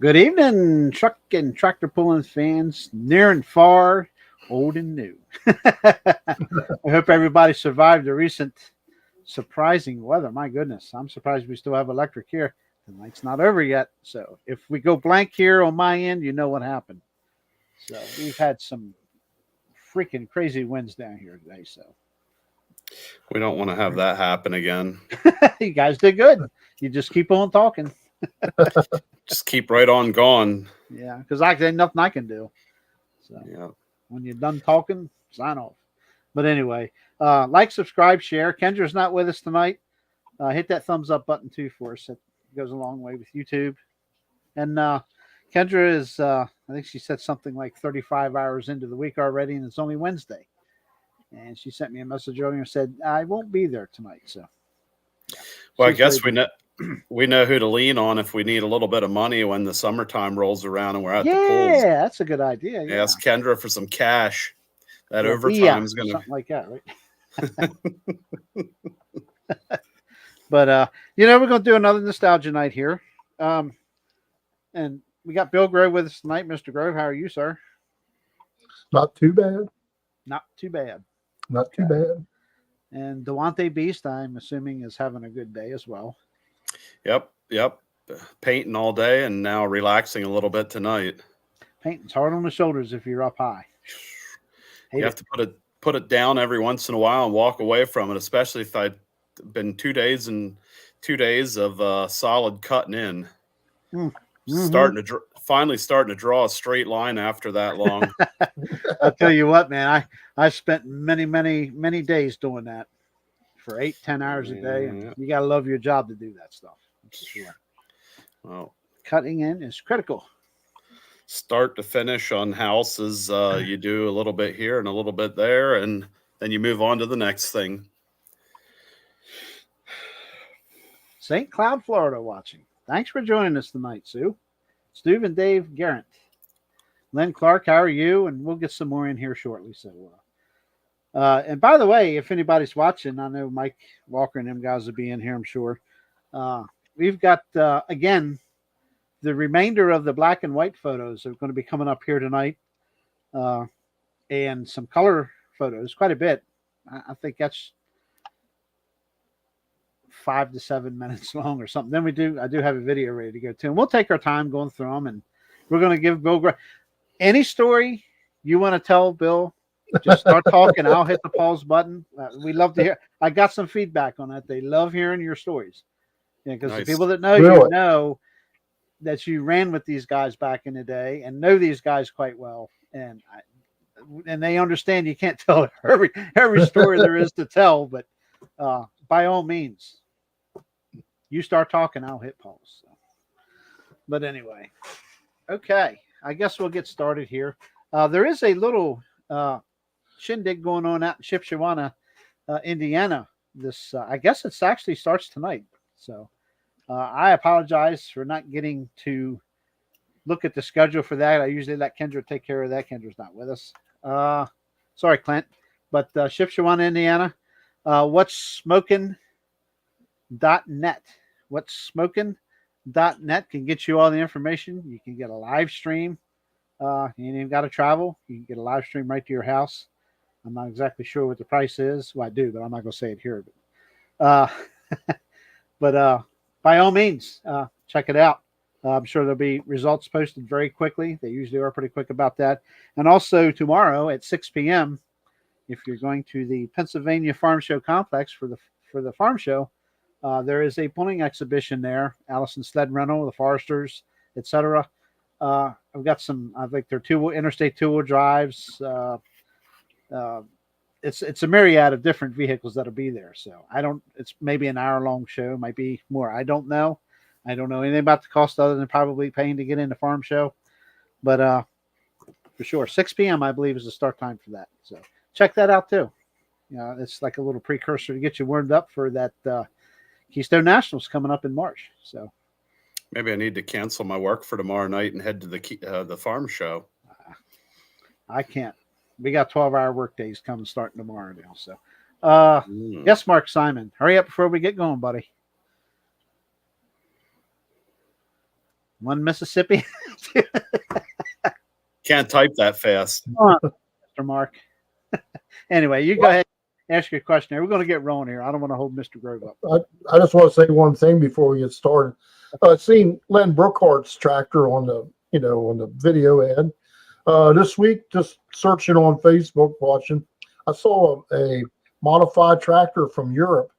Good evening, truck and tractor pulling fans, near and far, old and new. I hope everybody survived the recent surprising weather. My goodness, I'm surprised we still have electric here. The night's not over yet. So if we go blank here on my end, you know what happened. So we've had some freaking crazy winds down here today. So We don't want to have that happen again. you guys did good. You just keep on talking. Just keep right on going. Yeah, because ain't nothing I can do. So Yeah. when you're done talking, sign off. But anyway, like, subscribe, share. Kendra's not with us tonight. Hit that thumbs up button too for us. It goes a long way with YouTube. And Kendra is, I think she said something like 35 hours into the week already, and it's only Wednesday. And she sent me a message earlier and said, I won't be there tonight. So, yeah. Well, I guess we know who to lean on if we need a little bit of money when the summertime rolls around and we're at the pools. Yeah, that's a good idea. Yeah. Ask Kendra for some cash. That overtime is going to something like that, right? But we're going to do another nostalgia night here, and we got Bill Grove with us tonight. Mr. Grove, how are you, sir? Not too bad. Not too bad. Not too bad. And Duane Beast, I'm assuming, is having a good day as well. Yep. Painting all day and now relaxing a little bit tonight. Painting's hard on the shoulders if you're up high. You have to put it down every once in a while and walk away from it, especially if I've been 2 days of solid cutting in. Mm-hmm. Finally starting to draw a straight line after that long. I'll tell you what, man, I spent many days doing that for 8-10 hours a day, and you got to love your job to do that stuff. That's for sure. Well, cutting in is critical. Start to finish on houses, you do a little bit here and a little bit there, and then you move on to the next thing. St. Cloud, Florida, watching. Thanks for joining us tonight, Sue. Stu and Dave Garrett. Len Clark, how are you? And we'll get some more in here shortly. So, and by the way, if anybody's watching, I know Mike Walker and them guys will be in here, I'm sure. We've got, again, the remainder of the black and white photos are going to be coming up here tonight, and some color photos, quite a bit. I think that's 5 to 7 minutes long or something. Then I do have a video ready to go too, and we'll take our time going through them, and we're going to give Bill any story you want to tell, Bill. Just start talking. I'll hit the pause button. We love to hear. I got some feedback on that. They love hearing your stories. Yeah, because the people that know you know that you ran with these guys back in the day and know these guys quite well, and they understand you can't tell every story there is to tell. But by all means, you start talking, I'll hit pause. So. But anyway, okay, I guess we'll get started here. There is a little shindig going on out in Shipshewana, Indiana. This I guess it actually starts tonight. So I apologize for not getting to look at the schedule for that. I usually let Kendra take care of that. Kendra's not with us. Sorry, Clint. But Shipshewana, Indiana. What's smoking.net. What's smoking.net can get you all the information. You can get a live stream. You ain't even got to travel. You can get a live stream right to your house. I'm not exactly sure what the price is. Well, I do, but I'm not going to say it here. But by all means, check it out. I'm sure there'll be results posted very quickly. They usually are pretty quick about that. And also tomorrow at 6 p.m., if you're going to the Pennsylvania Farm Show complex for the farm show, there is a pulling exhibition there. Allison Sled Rental, the Foresters, etc. I've got some. I think they're interstate two-wheel drives. It's a myriad of different vehicles that'll be there. So it's maybe an hour-long show, might be more. I don't know. I don't know anything about the cost other than probably paying to get in the farm show. But for sure, 6 p.m. I believe is the start time for that. So check that out too. It's like a little precursor to get you warmed up for that Keystone Nationals coming up in March. So maybe I need to cancel my work for tomorrow night and head to the farm show. I can't. We got 12-hour work days coming starting tomorrow now. So, yes, Mark Simon, hurry up before we get going, buddy. One Mississippi. Can't type that fast. Mr. Mark. Anyway, you go ahead and ask your question here. We're going to get rolling here. I don't want to hold Mr. Grove up. I just want to say one thing before we get started. I've seen Len Brookhart's tractor on the video ad. This week, just searching on Facebook, watching, I saw a modified tractor from Europe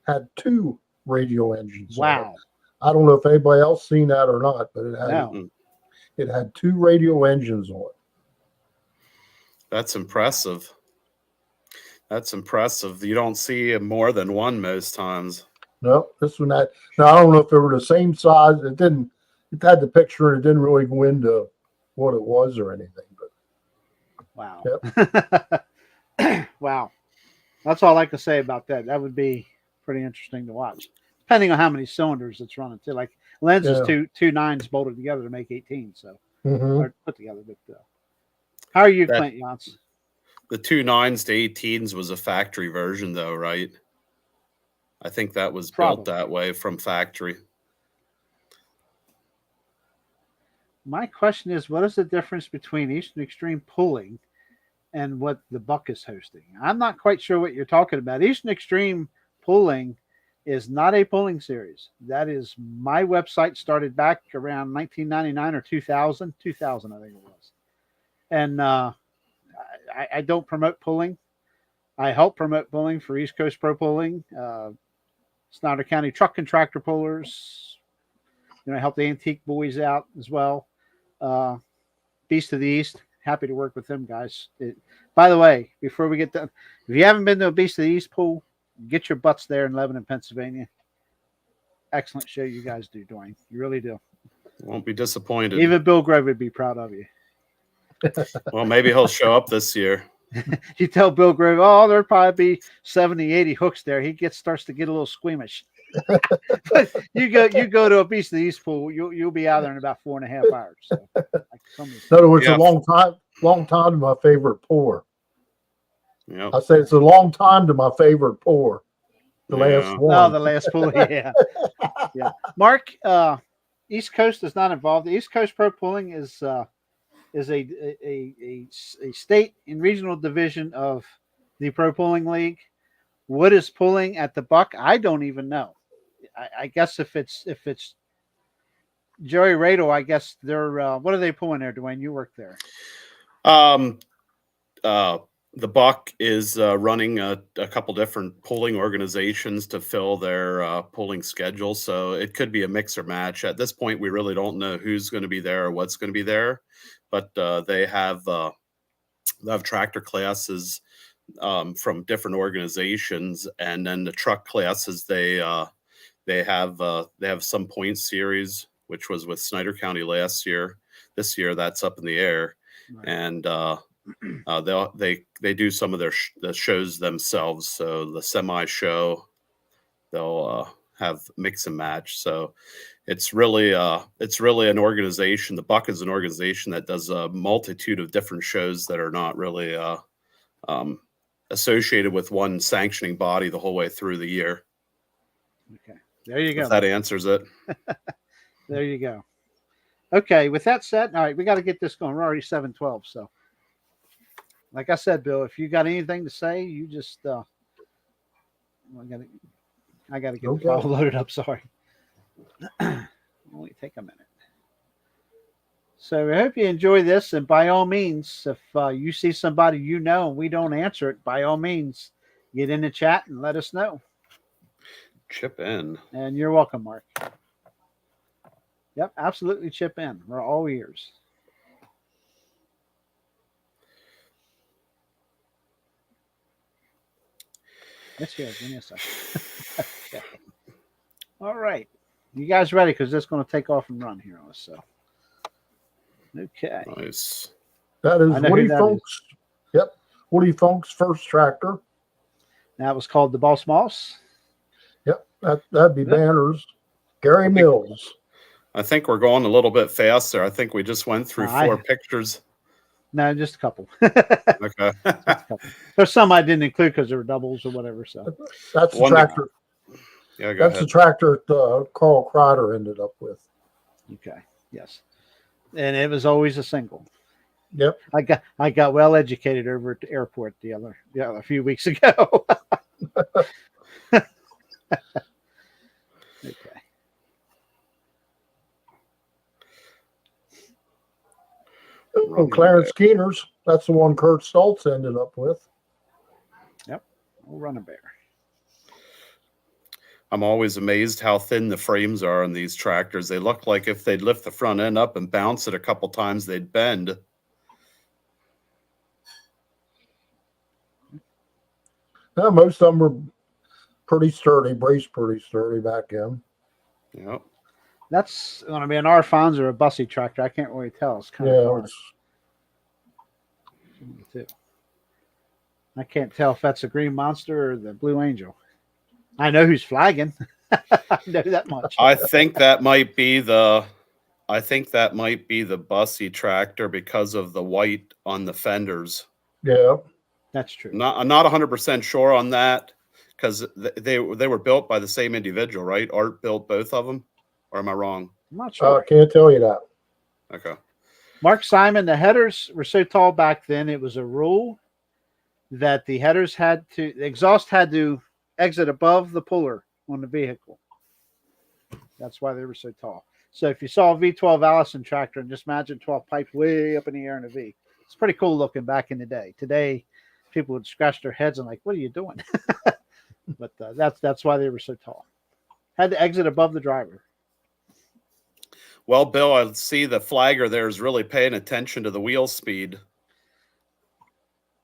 had 2 radial engines. Wow. I don't know if anybody else seen that or not, but it had 2 radial engines on it. That's impressive. That's impressive. You don't see more than one most times. No, this one had. Now I don't know if they were the same size. It didn't. It had the picture, and it didn't really go into what it was or anything. But wow. Yep. Wow. That's all I can say about that. That would be pretty interesting to watch, depending on how many cylinders it's running to. Like Lens is two 9s bolted together to make 18, so or put together. But how are you, Clint Yance? The 2 9s to 18s was a factory version, though, right? I think that was built that way from factory. My question is, what is the difference between Eastern Extreme pulling and what the Buck is hosting? I'm not quite sure what you're talking about. Eastern Extreme pulling is not a pulling series. That is, my website started back around 1999 or 2000, I think it was. And I don't promote pulling. I help promote pulling for East Coast Pro Pulling, Snyder County Truck and Tractor Pullers. I help the Antique Boys out as well. Beast of the East, happy to work with them guys. By the way, before we get done, if you haven't been to a Beast of the East pool, get your butts there in Lebanon, Pennsylvania. Excellent show you guys do, Duane. You really do. Won't be disappointed. Even Bill Grove would be proud of you. Well, maybe he'll show up this year. You tell Bill Grove, oh, there'll probably be 70, 80 hooks there. He starts to get a little squeamish. But you go to a Beast of the East pool, you'll be out there in about 4.5 hours. So, in other words, a long time to my favorite pour. Yep. I say it's a long time to my favorite pour. The last one. Oh, the last pool, yeah. Yeah. Mark, East Coast is not involved. The East Coast Pro Pulling is a state and regional division of the Pro Pulling League. What is pulling at the Buck? I don't even know. I guess if it's Joey Radel, I guess they're what are they pulling there, Duane? You work there. The Buck is running a couple different pulling organizations to fill their pulling schedule. So it could be a mix or match. At this point, we really don't know who's going to be there or what's going to be there. But they have tractor classes from different organizations, and then the truck classes they have some point series, which was with Snyder County last year. This year, that's up in the air, right. And they do some of the shows themselves. So the semi show, they'll have mix and match. So it's really an organization. The Buck is an organization that does a multitude of different shows that are not really associated with one sanctioning body the whole way through the year. Okay, there you go. If that answers it. There you go. Okay, with that said, all right, we got to get this going. We're already 7:12, so like I said, Bill, if you got anything to say, you just I got to get the file loaded up. Sorry. Only take a minute. So I hope you enjoy this, and by all means, if you see somebody you know and we don't answer it, by all means, get in the chat and let us know. Chip in. And you're welcome, Mark. Yep, absolutely chip in. We're all ears. Let's go. Give me a second. Okay. All right. You guys ready? Because it's going to take off and run here on us. So, okay. Nice. That is Woody Funk's. Yep. Woody Funk's first tractor. That was called the Boss Moss. Yep. That'd be Banners. Gary Mills. I think we're going a little bit faster. I think we just went through 4 pictures. No, just a couple. Okay. Just a couple. There's some I didn't include because they were doubles or whatever. So that's the tractor. Yeah, that's the tractor Carl Kreider ended up with. Okay. Yes, and it was always a single. Yep. I got well educated over at the airport a few weeks ago. Okay. Oh, Clarence Keener's. That's the one Kurt Stoltz ended up with. Yep. We'll run a bear. I'm always amazed how thin the frames are on these tractors. They look like if they'd lift the front end up and bounce it a couple times, they'd bend. Yeah, most of them were pretty sturdy, braced pretty sturdy back in. Yep. That's going to be an R-Fonz or a Bussy tractor. I can't really tell. It's kind of hard. Too. I can't tell if that's a Green Monster or the Blue Angel. I know who's flagging. I know that much. I think that might be the Bussy tractor because of the white on the fenders. Yeah, that's true. I'm not 100% sure on that because they were built by the same individual, right? Art built both of them, or am I wrong? I'm not sure. I can't tell you that. Okay. Mark Simon, the headers were so tall back then, it was a rule that the headers the exhaust had to exit above the puller on the vehicle. That's why they were so tall. So if you saw a V12 Allison tractor and just imagine 12 pipes way up in the air in a V, it's pretty cool looking back in the day. Today, people would scratch their heads and like, what are you doing? But that's why they were so tall. Had to exit above the driver. Well, Bill, I see the flagger there is really paying attention to the wheel speed.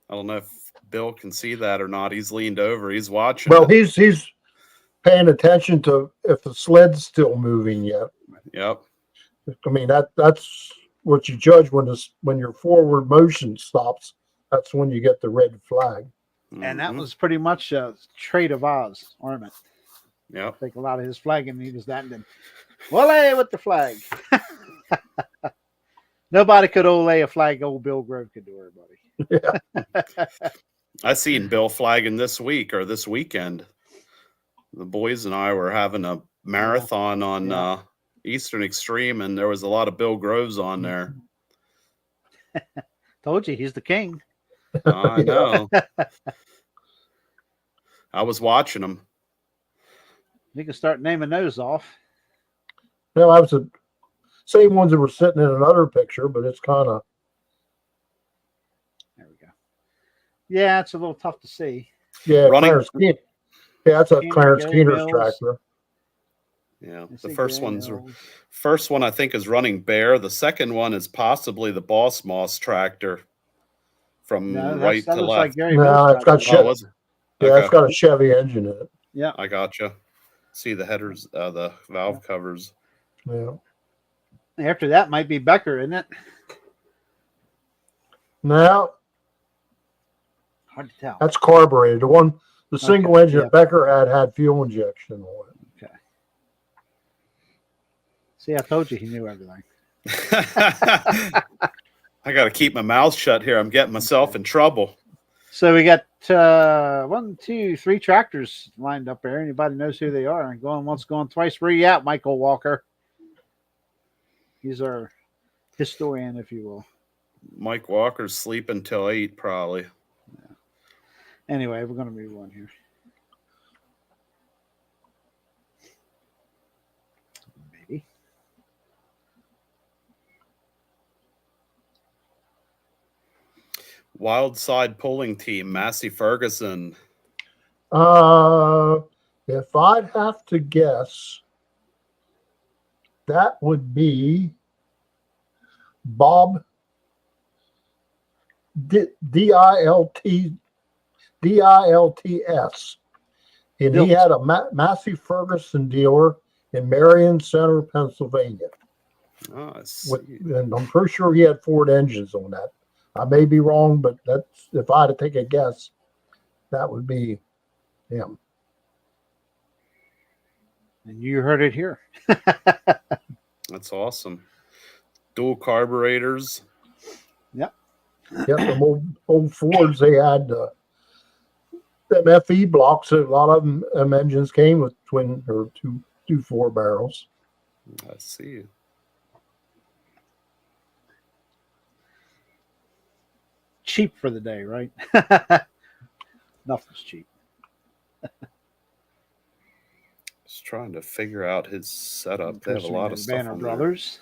I don't know if Bill can see that or not. He's leaned over. He's watching. Well, he's paying attention to if the sled's still moving yet. Yep. I mean that's what you judge when your forward motion stops. That's when you get the red flag. And that was pretty much a trait of Oz ornament. Yeah, I think a lot of his flagging he was that, and then Ole with the flag. Nobody could ole a flag. Old Bill Grove could do, everybody. Yeah. I seen Bill flagging this week or this weekend. The boys and I were having a marathon on Eastern Extreme, and there was a lot of Bill Groves on there. Told you, he's the king. I know. I was watching him. You can start naming those off. No, I was the same ones that were sitting in another picture, but it's kind of. There we go. Yeah, it's a little tough to see. Yeah, Running. Clarence Keener. Yeah, that's a Clarence Gary Keener's Mills. tractor. Yeah, I the see first one I think is running Bear. The second one is possibly the Boss Moss tractor from right to looks left. like Gary No, Mills it's got tractor. Chevy. Yeah, it's got a Chevy engine in it. Yeah, I gotcha. See the headers, the valve covers. Yeah. After that might be Becker, isn't it? Now Hard to tell. that's carbureted. The single engine that Becker had fuel injection on it. Okay. See, I told you he knew everything. I got to keep my mouth shut here. I'm getting myself in trouble. So we got 1, 2, 3 tractors lined up there. Anybody knows who they are? And going once, going twice. Where you at, Michael Walker? He's our historian, if you will. Mike Walker's sleeping till 8, probably. Yeah. Anyway, we're going to move on here. Maybe. Wild Side Pulling Team, Massey Ferguson. If I'd have to guess, that would be Bob DILTS. And he had a Massey Ferguson dealer in Marion Center, Pennsylvania. Oh, And I'm pretty sure he had Ford engines on that. I may be wrong, but that's if I had to take a guess, that would be him. And you heard it here. That's awesome. Dual carburetors. Yep. Yep, the old Fords, they had them FE blocks. A lot of them engines came with twin or two 4 barrels. I see. cheap for the day, right? Nothing's cheap. Just trying to figure out his setup. They have a Christopher lot of and stuff Banner on Brothers.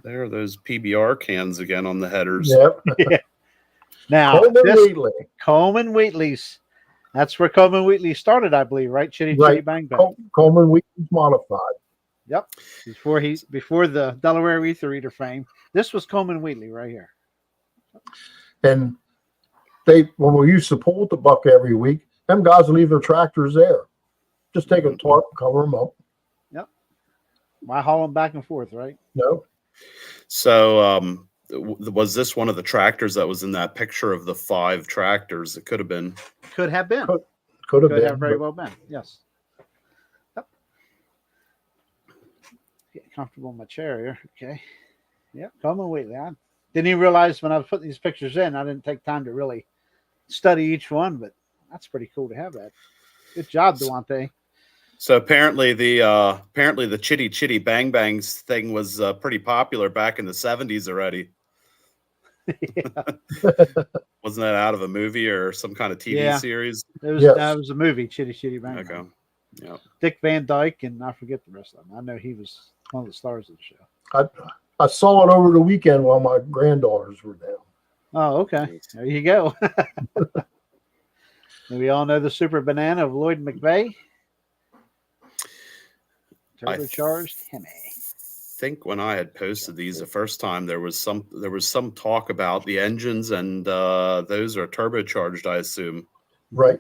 There are those PBR cans again on the headers. Yep. Yeah. Now, Coleman Wheatley's. That's where Coleman Wheatley started, I believe, right? Chitty Right. Chitty Bang Bang. Coleman Wheatley's modified. Yep. Before the Delaware Ether Eater fame. This was Coleman Wheatley right here. And when we used to pull at the buck every week, them guys leave their tractors there. Just take a tarp, cover them up. Yep. Why haul them back and forth, right? No. So, was this one of the tractors that was in that picture of the 5 tractors? It could have been. Could have been. Could have very well been. Yes. Yep. Get comfortable in my chair here. Okay. Yep. Coleman Wheatley. I didn't even realize when I was putting these pictures in, I didn't take time to really study each one, but that's pretty cool to have that. Good job, Duane. So apparently the Chitty Chitty Bang Bangs thing was pretty popular back in the 70s already. Wasn't that out of a movie or some kind of TV series? It was, that was a movie, Chitty Chitty Bang Bang. Okay. Yeah. Dick Van Dyke, and I forget the rest of them. I know he was one of the stars of the show. I saw it over the weekend while my granddaughters were down. Oh, okay. There you go. And we all know the Super Banana of Lloyd McVeigh. Turbocharged Hemi. I think when I had posted these the first time, there was some talk about the engines, and those are turbocharged, I assume. Right.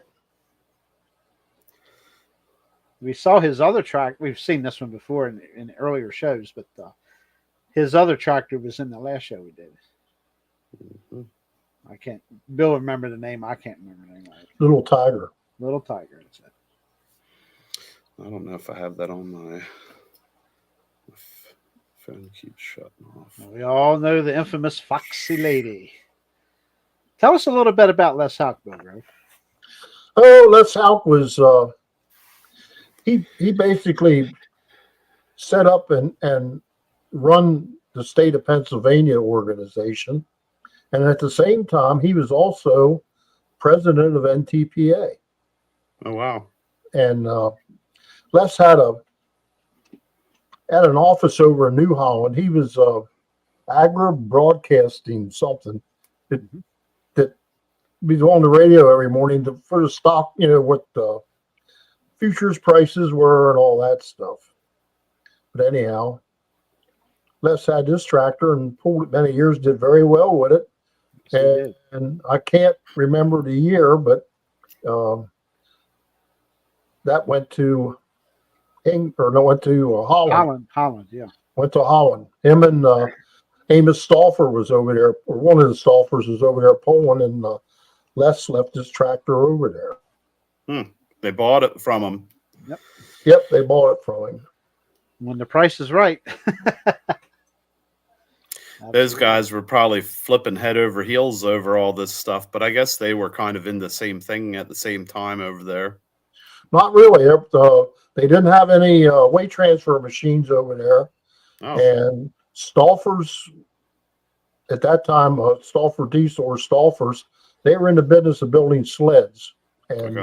We saw his other track. We've seen this one before in earlier shows, but his other tractor was in the last show we did. Mm-hmm. I can't. Bill remember the name. I can't remember the name. Little Tiger. Little Tiger. That's it. I don't know if I have that on my phone. Keeps shutting off. We all know the infamous Foxy Lady. Tell us a little bit about Les Houck, Bill Grove. Oh, Les Houck was he basically set up and run the state of Pennsylvania organization, and at the same time he was also president of NTPA. Oh wow! And Les had an office over in New Holland. He was agri broadcasting something that was on the radio every morning for the stock, what the futures prices were and all that stuff. But anyhow, Les had this tractor and pulled it many years, did very well with it. And I can't remember the year, but that went to Holland. Holland, yeah. Went to Holland. Him and Amos Stauffer was over there, or one of the Stauffers was over there pulling, and Les left his tractor over there. They bought it from him. Yep, they bought it from him. When the price is right. Those guys were probably flipping head over heels over all this stuff, but I guess they were kind of in the same thing at the same time over there. Not really. They didn't have any weight transfer machines over there. Oh. And Stauffers, at that time, Stauffer Diesel or Stauffers, they were in the business of building sleds. And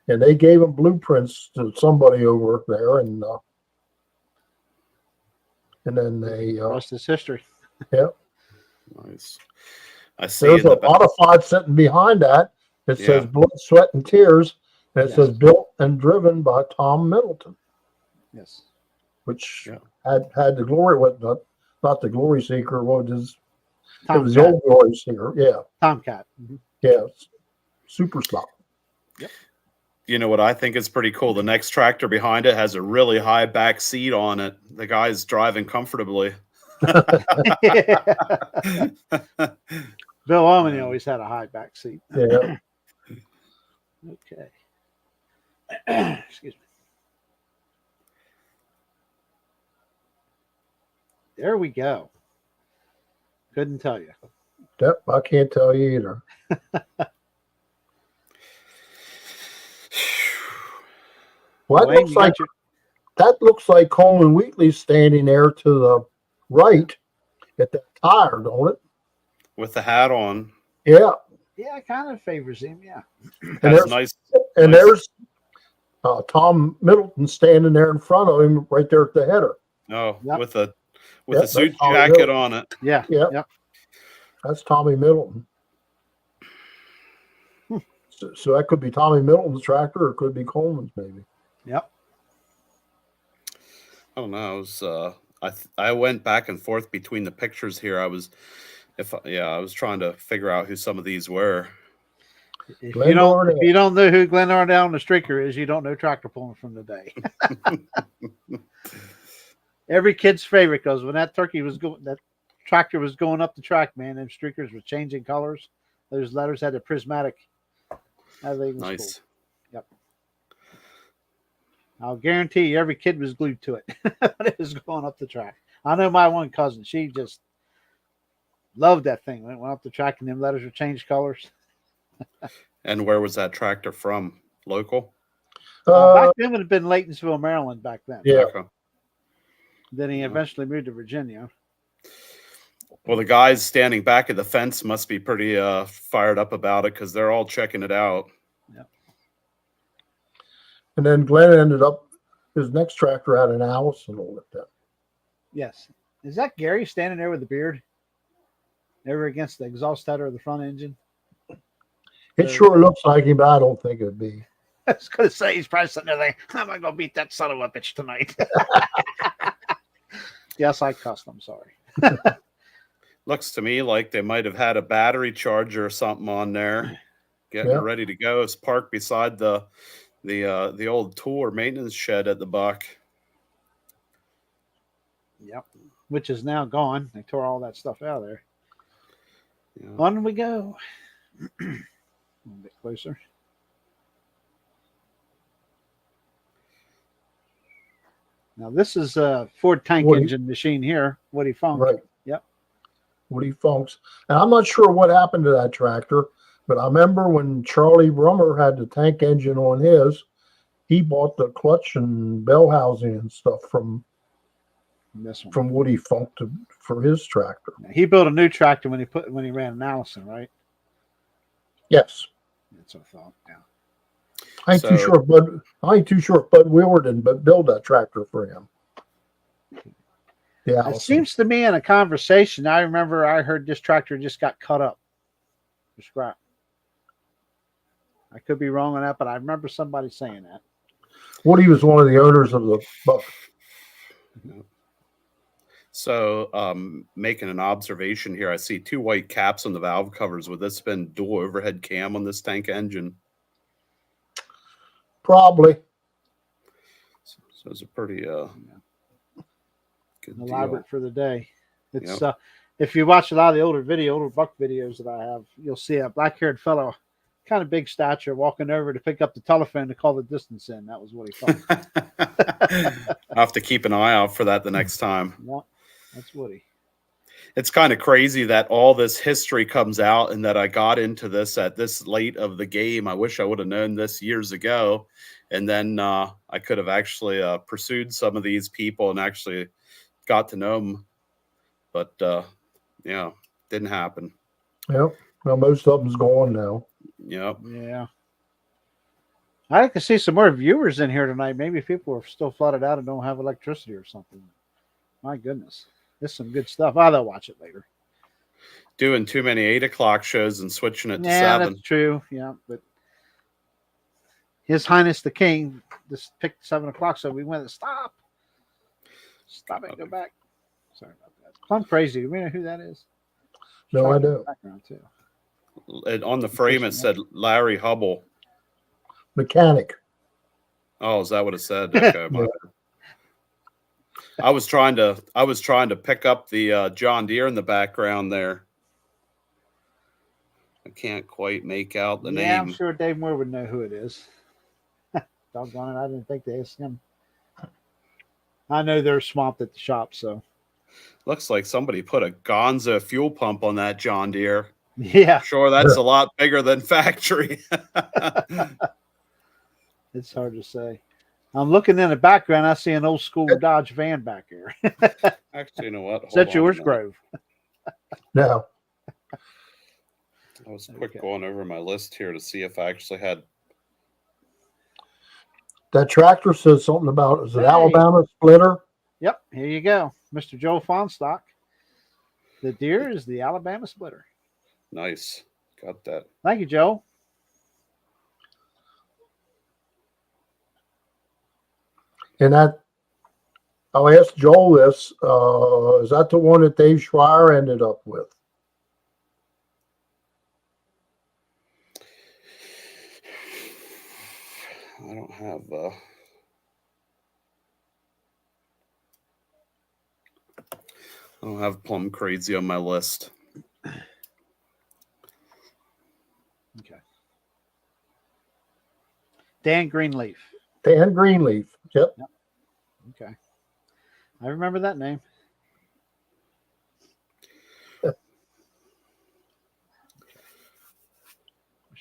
and they gave them blueprints to somebody over there, and then they rest is history. Yeah. Nice. I see. There's a modified sitting behind that. It says Blood, Sweat, and Tears, and it says built and driven by Tom Middleton. Yes. Which had the glory, not the Glory Seeker, what was Tomcat. It was the old Glory Seeker, Tomcat. Mm-hmm. Yeah, super stock. Yep. You know what I think is pretty cool? The next tractor behind it has a really high back seat on it. The guy's driving comfortably. Bill Omany always had a high back seat. Yeah. Okay. Excuse me. There we go. Couldn't tell you. Yep, I can't tell you either. Well, that looks like Coleman Wheatley standing there to right at that tire, don't it? with the hat on. Yeah. Yeah, it kind of favors him. Yeah. And Has there's nice. and nice- there's Tom Middleton standing there in front of him, right there at the header. Oh, Yep. with a Yep, suit that's Tommy jacket Middleton. on it. Yeah. Yeah. Yep. That's Tommy Middleton. So that could be Tommy Middleton's tractor, or it could be Coleman's, maybe. Yep. I don't know. I was I went back and forth between the pictures here. I was trying to figure out who some of these were. If Glenn you Darnell. know who Glenn Darnell and the Streaker is, you don't know tractor pulling from the day. Every kid's favorite, because when that tractor was going up the track, man, them streakers were changing colors. Those letters had a prismatic. Nice. Cool. Yep. I'll guarantee you, every kid was glued to it when it was going up the track. I know my one cousin; she just loved that thing. When it went up the track, and them letters would change colors. And where was that tractor from? Local? Back then, it would have been Laytonsville, Maryland. Back then. Yeah. Okay. Then he eventually moved to Virginia. Well, the guys standing back at the fence must be pretty fired up about it, because they're all checking it out. And then Glenn ended up, his next tractor had an Allison on it then. Yes. Is that Gary standing there with the beard? Ever against the exhaust header of the front engine? It sure looks like him, but I don't think it'd be. I was going to say, he's probably sitting there like, how am I going to beat that son of a bitch tonight? Yes, I cussed. I'm sorry. Looks to me like they might have had a battery charger or something on there, getting Yeah. it ready to go. It's parked beside the old tool or maintenance shed at the Buck. Yep. Which is now gone. They tore all that stuff out of there. Yeah. On we go. A little bit closer. Now this is a Ford tank Woody. engine machine here. Woody Funk. Right. Yep. Woody Funks. And I'm not sure what happened to that tractor, but I remember when Charlie Brummer had the tank engine on his, he bought the clutch and bell housing and stuff from This one. Woody Funk for his tractor. He built a new tractor when he ran an Allison, right? Yes. That's what I thought. Yeah. I ain't too sure if Bud Wheeler didn't build that tractor for him. Yeah. It seems to me in a conversation, I remember I heard this tractor just got cut up for scrap. I could be wrong on that, but I remember somebody saying that. Woody was one of the owners of the Buck. So, making an observation here, I see 2 white caps on the valve covers. Would this been dual overhead cam on this tank engine? Probably. So it's a pretty good Elaborate deal. for the day. It's Yep. If you watch a lot of the older Buck videos that I have, you'll see a black-haired fellow, kind of big stature, walking over to pick up the telephone to call the distance in. That was what he thought. I'll have to keep an eye out for that the next time. Yep, that's Woody. It's kind of crazy that all this history comes out and that I got into this at this late of the game. I wish I would have known this years ago. And then I could have actually pursued some of these people and actually got to know them. But, didn't happen. Yep. Well, most of them's gone now. Yep. Yeah. I'd like to see some more viewers in here tonight. Maybe people are still flooded out and don't have electricity or something. My goodness. This is some good stuff. They'll watch it later. Doing too many 8 o'clock shows and switching it to Yeah, 7. that's true. Yeah, but His Highness the King just picked 7 o'clock, so we went, stop it, go back. Sorry about that. Plum Crazy. Do we know who that is? No, I don't. Background too. On the frame, it said Larry Hubble. Mechanic. Oh, is that what it said? Okay. Yeah. I was trying to pick up the John Deere in the background there. I can't quite make out the Yeah, name. I'm sure Dave Moore would know who it is. Doggone it, I didn't think to ask him. I know they're swamped at the shop, so. Looks like somebody put a Gonza fuel pump on that John Deere. Yeah, Sure, that's a lot bigger than factory. it's hard to say. I'm looking in the background. I see an old school Dodge van back here. Actually, you know what? Is that Hold on a yours, minute. Grove? No. I was quick going over my list here to see if I actually had. That tractor says something about, is it Hey. Alabama splitter? Yep, here you go. Mr. Joe Fonstock. The deer is the Alabama splitter. Nice. Got that. Thank you, Joe. And I'll ask Joel this, is that the one that Dave Schreier ended up with? I don't have Plum Crazy on my list. Okay. Dan Greenleaf. Dan Greenleaf. Yep. Okay. I remember that name.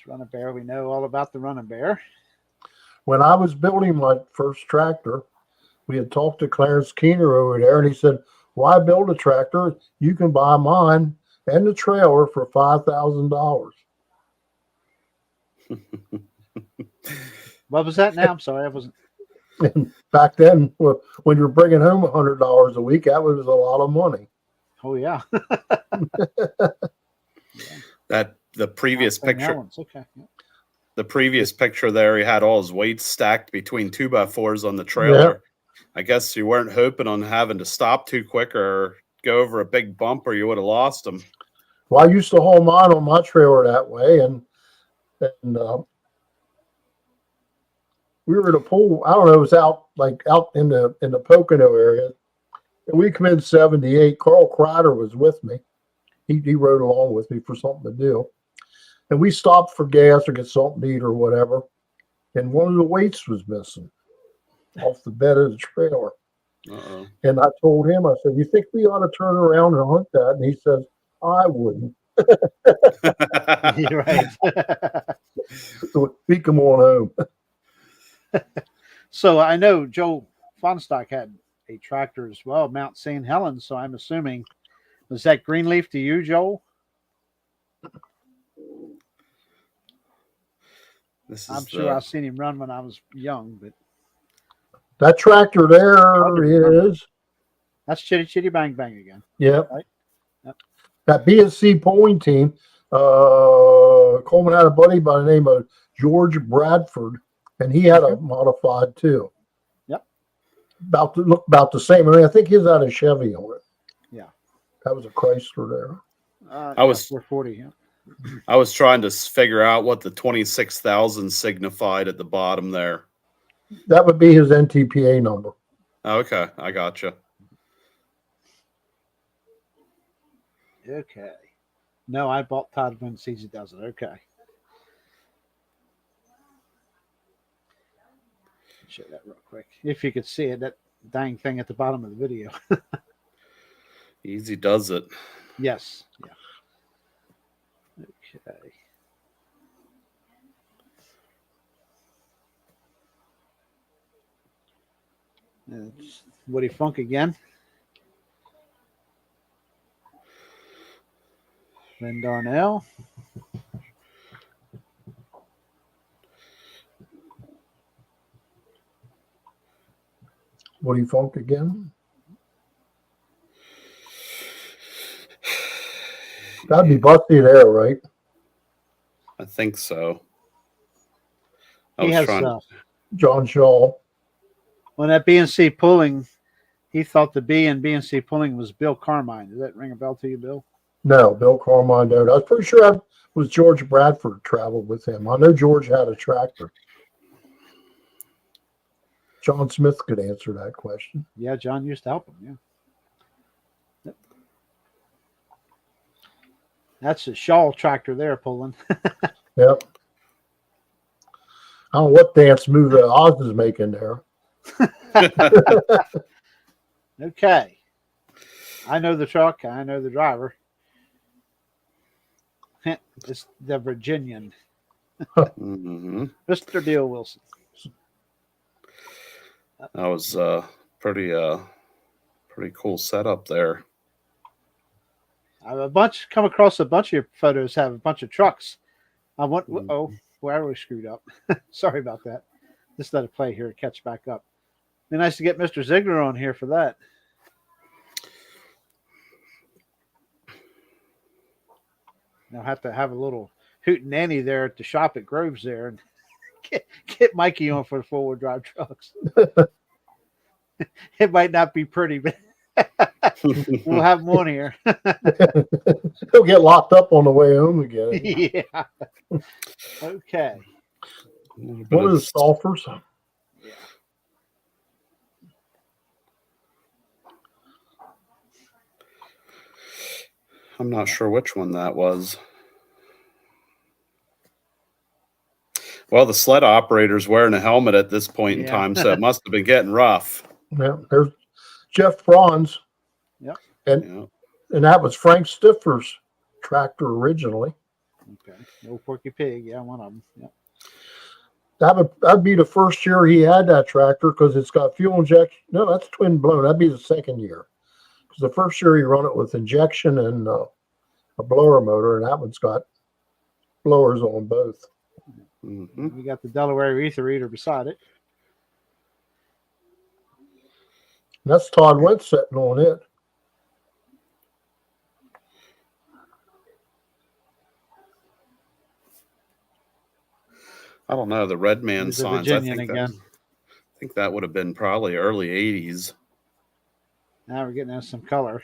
Running bear. We know all about the running bear. When I was building my first tractor, we had talked to Clarence Keener over there, and he said, why build a tractor? You can buy mine and the trailer for $5,000. What was that now? I'm sorry, I wasn't. And back then, when you're bringing home $100 a week, that was a lot of money. Oh, yeah. That the previous picture. Okay. Yeah. The previous picture there, he had all his weights stacked between 2x4s on the trailer. Yeah. I guess you weren't hoping on having to stop too quick or go over a big bump, or you would have lost him. Well, I used to haul mine on my trailer that way, and we were at a pool. I don't know, it was out in the Pocono area, and we come in 78. Carl Kreider was with me. He rode along with me for something to do. And we stopped for gas or get something to eat or whatever. And one of the weights was missing off the bed of the trailer. Uh-oh. And I told him, I said, you think we ought to turn around and hunt that? And he says, I wouldn't. You're right. So we come on home. So I know Joe Fonstock had a tractor as well, Mount St. Helens. So I'm assuming, was that Greenleaf to you, Joel? I'm sure I've seen him run when I was young, but that tractor there is. That's Chitty Chitty Bang Bang again. Yep. Right? Yep. That BSC pulling team, Coleman had a buddy by the name of George Bradford, and he had a modified too. Yep. Look about the same. I mean, I think he's had a Chevy on it. Yeah. That was a Chrysler there. I was 440. Yeah. I was trying to figure out what the 26,000 signified at the bottom there. That would be his NTPA number. Okay, I gotcha. Okay. No, I bought Todd when CZ does it. Okay. Show that real quick. If you could see it, that dang thing at the bottom of the video. Easy does it. Yes. Yeah. Okay. It's Woody Funk again. Lynn Darnell. Woody Funk again. That'd be Busty there, right? I think so. He has John Shaw. When that BNC pulling, he thought the B and BNC pulling was Bill Carmine. Does that ring a bell to you, Bill? No, Bill Carmine don't. I was pretty sure it was George Bradford traveled with him. I know George had a tractor. John Smith could answer that question. Yeah, John used to help him. Yeah. Yep. That's a Shaw tractor there pulling. Yep. I don't know what dance move Oz is making there. Okay. I know the truck. I know the driver. It's the Virginian. Mm-hmm. Mr. Deal Wilson. That was pretty cool setup there. I've come across a bunch of your photos have a bunch of trucks. I want. Oh, where we screwed up. Sorry about that. Just let it play here and catch back up. Be nice to get Mr. Ziegler on here for that. I'll have to have a little hoot and nanny there at the shop at Groves there and get Mikey on for the four-wheel drive trucks. It might not be pretty, but we'll have him on here. He'll get locked up on the way home again. Yeah. Okay. What are the Stalfers? Yeah. I'm not sure which one that was. Well, the sled operator's wearing a helmet at this point in time, so it must have been getting rough. Yeah, there's Jeff Franz. Yep. And that was Frank Stiffer's tractor originally. Okay. Old Porky Pig, yeah, one of them. Yep. That'd be the first year he had that tractor because it's got fuel injection. No, that's twin blown. That'd be the second year. Because the first year he run it with injection and a blower motor, and that one's got blowers on both. Mm-hmm. We got the Delaware ether reader beside it. And that's Todd Wentz sitting on it. I don't know, the Red Man He's a signs. Virginian I again. think that would have been probably early 80s. Now we're getting us some color.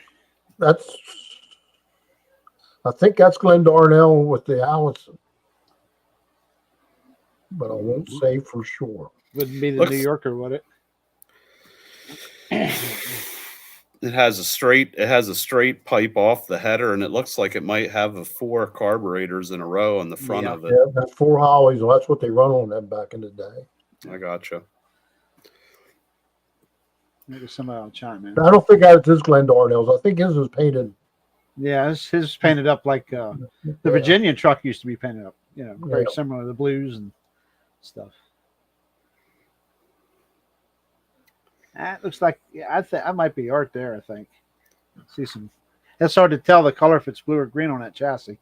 I think that's Glenn Darnell with the Allison. But I won't say for sure. Wouldn't be the New Yorker, would it? It has a straight pipe off the header, and it looks like it might have 4 carburetors in a row on the front of it. Yeah, that's 4 Hollies. Well, that's what they run on them back in the day. I gotcha. Maybe somebody will chime in. I don't think that is Glenn Darnell's. I think his was painted. Yeah, his is painted up like the Virginian truck used to be painted up. You know, very similar to the blues and stuff. That looks like I might be art there. I think. See some. It's hard to tell the color if it's blue or green on that chassis.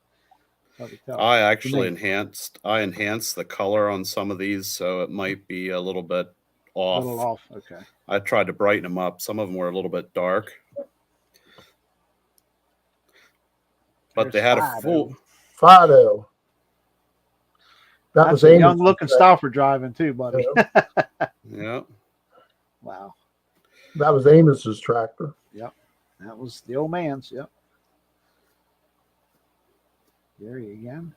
Hard to tell. I actually enhanced the color on some of these, so it might be a little bit off. A little off. Okay. I tried to brighten them up. Some of them were a little bit dark, but they had a full Fido. That's a young looking Stauffer driving too, buddy. Yeah. Wow. That was Amos's tractor. Yep. That was the old man's. Yep. There you again.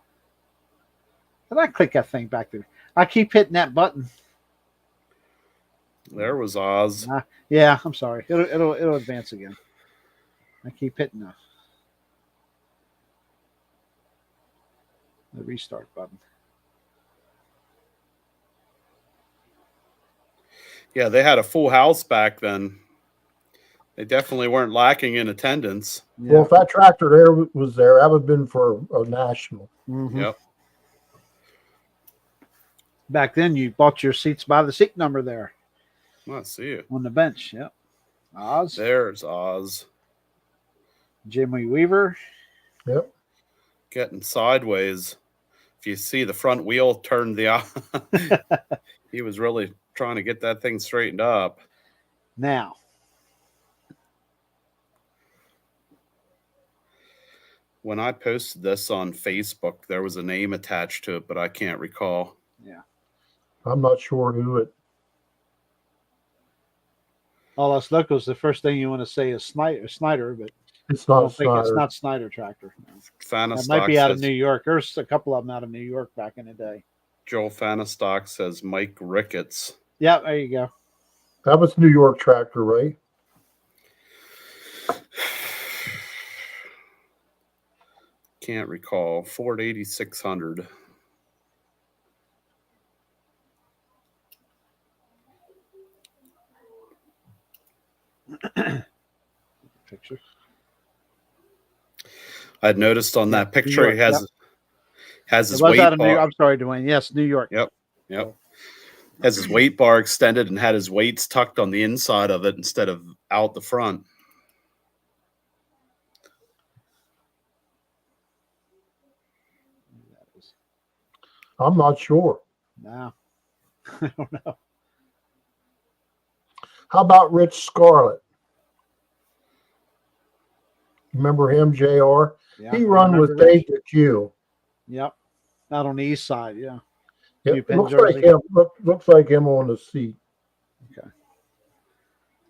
Did I click that thing back there? I keep hitting that button. There was Oz. Yeah, I'm sorry. It'll advance again. I keep hitting the restart button. Yeah, they had a full house back then. They definitely weren't lacking in attendance. Yeah. Well, if that tractor there was there, that would have been for a national. Mm-hmm. Yep. Back then, you bought your seats by the seat number there. I see it. On the bench, yep. Oz. There's Oz. Jimmy Weaver. Yep. Getting sideways. If you see the front wheel turned he was really trying to get that thing straightened up. Now. When I posted this on Facebook, there was a name attached to it, but I can't recall. Yeah. I'm not sure who it. All us locals, the first thing you want to say is Snyder, but it's I not don't think Snyder. it's not Snyder tractor. No. Fanastock That might be out of New York. There's a couple of them out of New York back in the day. Joel Fanastock says Mike Ricketts. Yeah, there you go. That was New York tractor, right? Can't recall. Ford 8600. Picture. I'd noticed on that picture York, has his it was weight out of New York. bar. I'm sorry, Duane. Yes, New York. Yep. Has his weight bar extended and had his weights tucked on the inside of it instead of out the front. I'm not sure. No, I don't know. How about Rich Scarlett? Remember him, JR? Yeah, He I run with remember Dave McHugh. Yep, out on the east side. Yeah, Yep. New Penn, Looks Jersey. like him. Looks like him on the seat. Okay.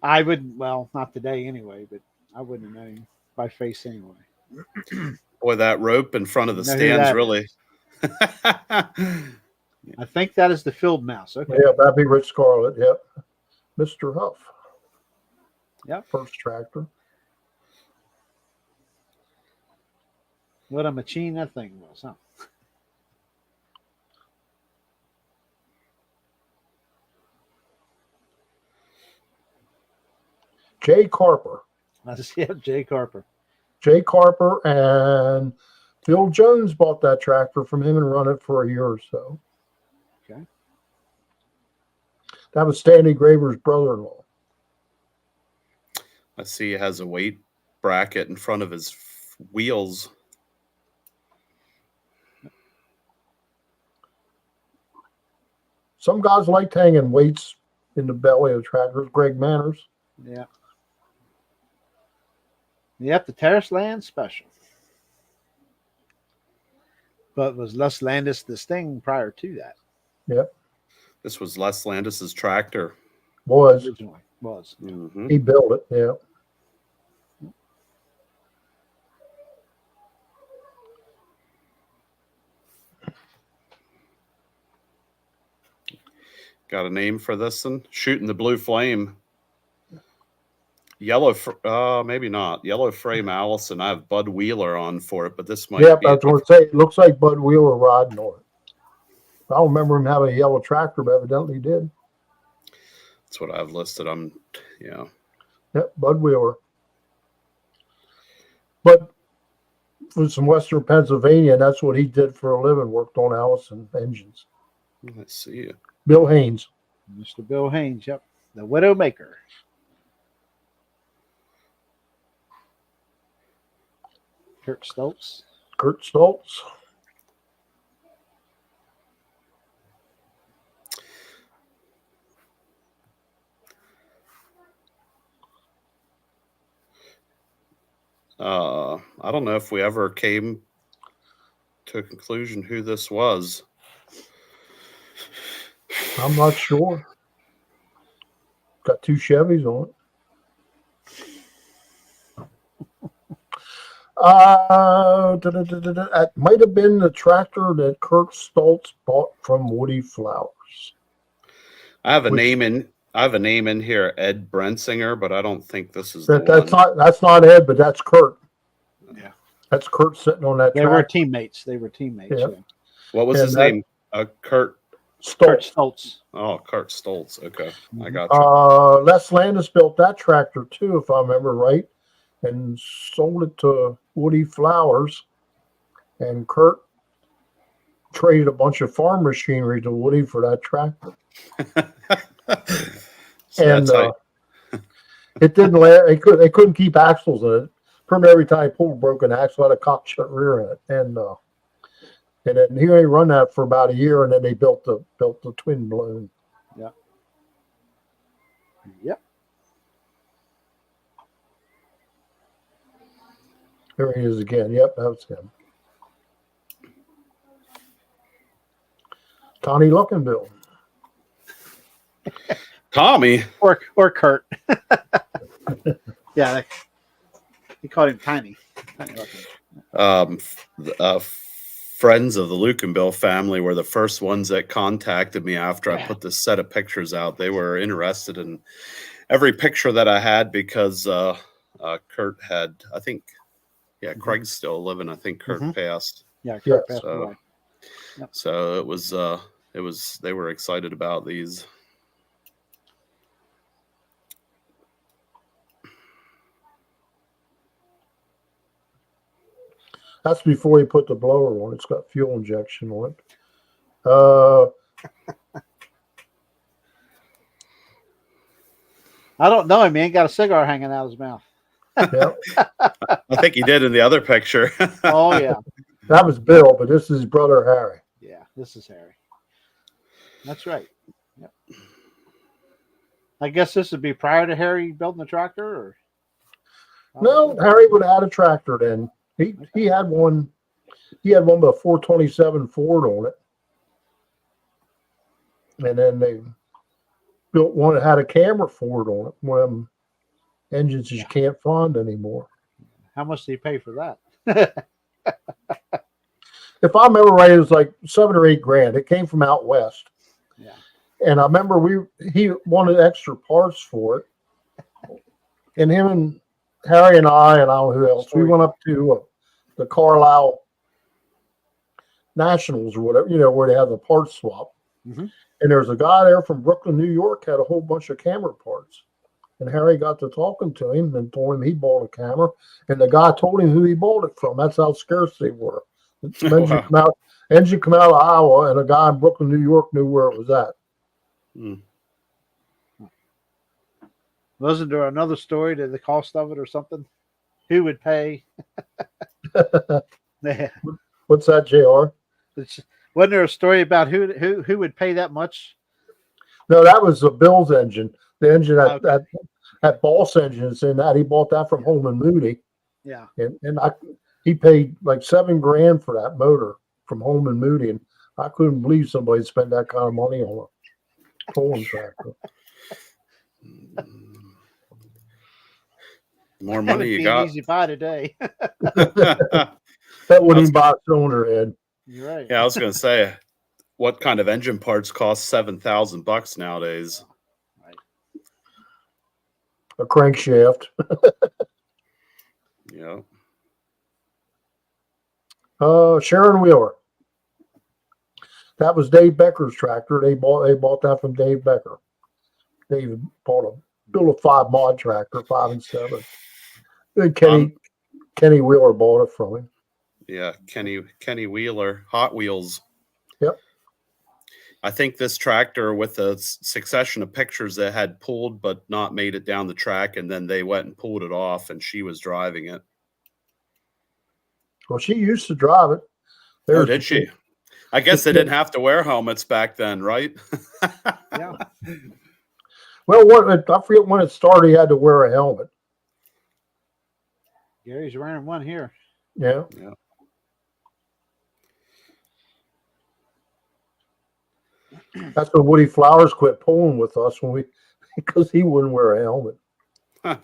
I would, well, not today anyway, but I wouldn't know him by face anyway. Boy, that rope in front of the Know who stands that really. I think that is the field mouse. Okay. Yeah, that'd be Rich Scarlett. Yep. Mr. Huff. Yep. First tractor. What a machine that thing was, huh? Jay Carper. That's Jay Carper. Jay Carper and Phil Jones bought that tractor from him and run it for a year or so. Okay. That was Stanley Graber's brother-in-law. I see he has a weight bracket in front of his wheels. Some guys liked hanging weights in the belly of tractors. Greg Manners. Yeah. Yep, the Terrace Land Special. But was Les Landis the Sting prior to that? Yep. This was Les Landis's tractor. Was. Originally. Was. Mm-hmm. He built it, yeah. Got a name for this one? Shooting the Blue Flame. Yellow, maybe not. Yellow Frame Allison. I have Bud Wheeler on for it, but this might Yep, be. I was going to say, it looks like Bud Wheeler riding on it. I don't remember him having a yellow tractor, but evidently he did. That's what I've listed. Yeah. Yep, Bud Wheeler. But was from Western Pennsylvania, and that's what he did for a living, worked on Allison engines. Let's see. Bill Haynes. Mr. Bill Haynes, yep. The Widowmaker. Kurt Stoltz. Kurt Stoltz. I don't know if we ever came to a conclusion who this was. I'm not sure. Got two Chevys on it. It might have been the tractor that Kurt Stoltz bought from Woody Flowers. I have a name in here, Ed Brensinger, but I don't think this is the one. That's not Ed, but that's Kurt. Yeah, that's Kurt sitting on that. They tractor. were teammates. Yeah. What was his name? Kurt Stoltz. Kurt Stoltz. Oh, Kurt Stoltz. Okay, I got you. Les Landis built that tractor too, if I remember right, and sold it to Woody Flowers. And Kurt traded a bunch of farm machinery to Woody for that tractor. And it didn't last. They couldn't keep axles in it. Pretty every time he pulled a broken axle, had a cock shut rear in it, and then he only run that for about a year, and then they built the twin balloon. Yeah. Yep. There he is again. Yep, that was him. Tommy Luckenbill. Tommy or Kurt. Yeah, he called him Tiny. Friends of the Lukenbill family were the first ones that contacted me after I put this set of pictures out. They were interested in every picture that I had because Kurt had, I think, Craig's still living. I think Kurt passed. Yeah, Kurt passed away. Yep. So it was. They were excited about these. That's before he put the blower on. It's got fuel injection on it. I don't know him. He ain't got a cigar hanging out of his mouth. Yeah, I think he did in the other picture. Oh yeah, that was Bill, but this is his brother Harry. yeah. This is Harry. That's right. Yep. I guess this would be prior to Harry building the tractor, or No, Harry would have had a tractor then. He had one. He had one with a 427 Ford on it, and then they built one that had a camera Ford on it. One of them engines you can't find anymore. How much did he pay for that? If I remember right, it was like $7 or $8 grand. It came from out west. Yeah. And I remember he wanted extra parts for it. And him and Harry and I don't know who else, we went up to the Carlisle Nationals or whatever, where they have the parts swap. Mm-hmm. And there's a guy there from Brooklyn, New York, had a whole bunch of camera parts. And Harry got to talking to him and told him he bought a camera. And the guy told him who he bought it from. That's how scarce they were. The engine come out of Iowa, and a guy in Brooklyn, New York knew where it was at. Mm. Wasn't there another story to the cost of it or something? Who would pay? Yeah. What's that, JR? Wasn't there a story about who would pay that much? No, that was a Bill's engine. The engine that Boss engines in that he bought that from Holman Moody. Yeah. And he paid like $7 grand for that motor from Holman Moody, and I couldn't believe somebody spent that kind of money on a pulling tractor. The more money you got. An easy buy today. That wouldn't even buy a cylinder head. You're right. Yeah, I was going to say, what kind of engine parts cost $7,000 nowadays? Right. A crankshaft. Yeah. Sharon Wheeler. That was Dave Becker's tractor. They bought that from Dave Becker. Dave built a 5 mod tractor, 5 and 7. And Kenny Wheeler bought it from him. Yeah, Kenny Wheeler, Hot Wheels. Yep. I think this tractor with a succession of pictures that had pulled but not made it down the track, and then they went and pulled it off, and she was driving it. Well, she used to drive it. Oh, did she? I guess they didn't have to wear helmets back then, right? Yeah. Well, I forget when it started. He had to wear a helmet. Gary's wearing one here. Yeah. Yeah. That's when Woody Flowers quit pulling with us because he wouldn't wear a helmet.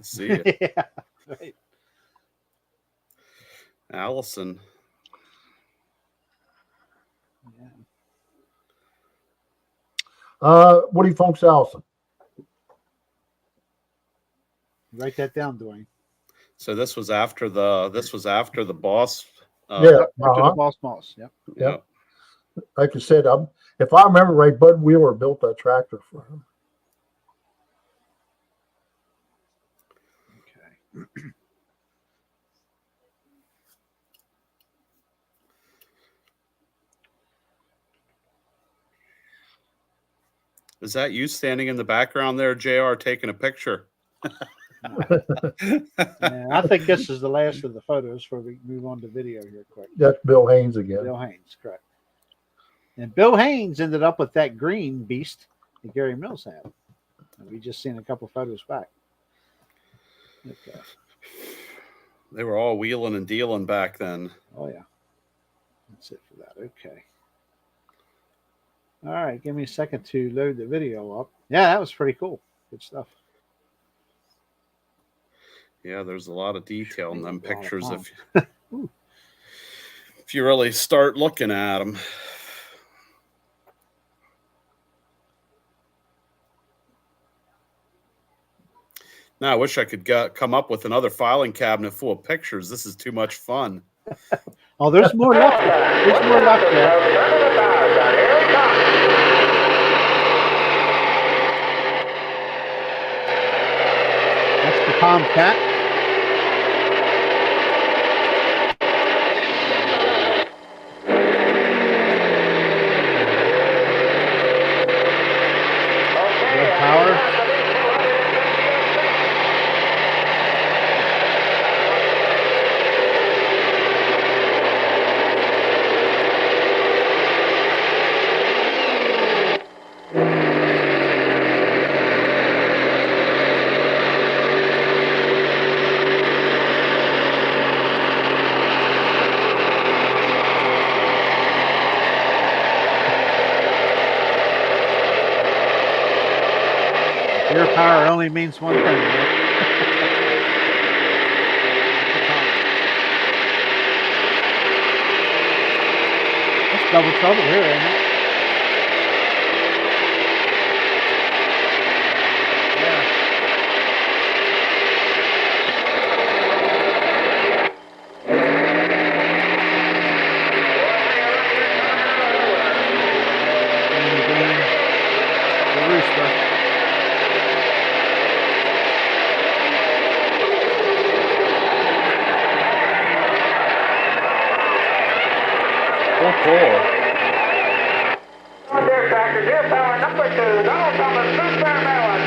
See it. Yeah. Right. Allison. Yeah. Woody Funk's Allison. Write that down, Duane. So this was after the boss. Yeah. To the Boss Moss. Yep. Yeah. Like I said, if I remember right, Bud Wheeler built that tractor for him. Okay. Is that you standing in the background there, JR, taking a picture? Yeah, I think this is the last of the photos before we move on to video here quick. That's Bill Haynes again. Bill Haynes, correct. And Bill Haynes ended up with that green beast that Gary Mills had. And we just seen a couple photos back. Okay. They were all wheeling and dealing back then. Oh, yeah. That's it for that. Okay. All right. Give me a second to load the video up. Yeah, that was pretty cool. Good stuff. Yeah, there's a lot of detail in them pictures if you really start looking at them. Now, I wish I could come up with another filing cabinet full of pictures. This is too much fun. Oh, there's more left. There's more left there. That's the Tomcat. Red Power. Your power only means one thing, right? That's double trouble here, ain't it? Deer tractor, deer power number 2, Donald Thomas, Bruce Maryland.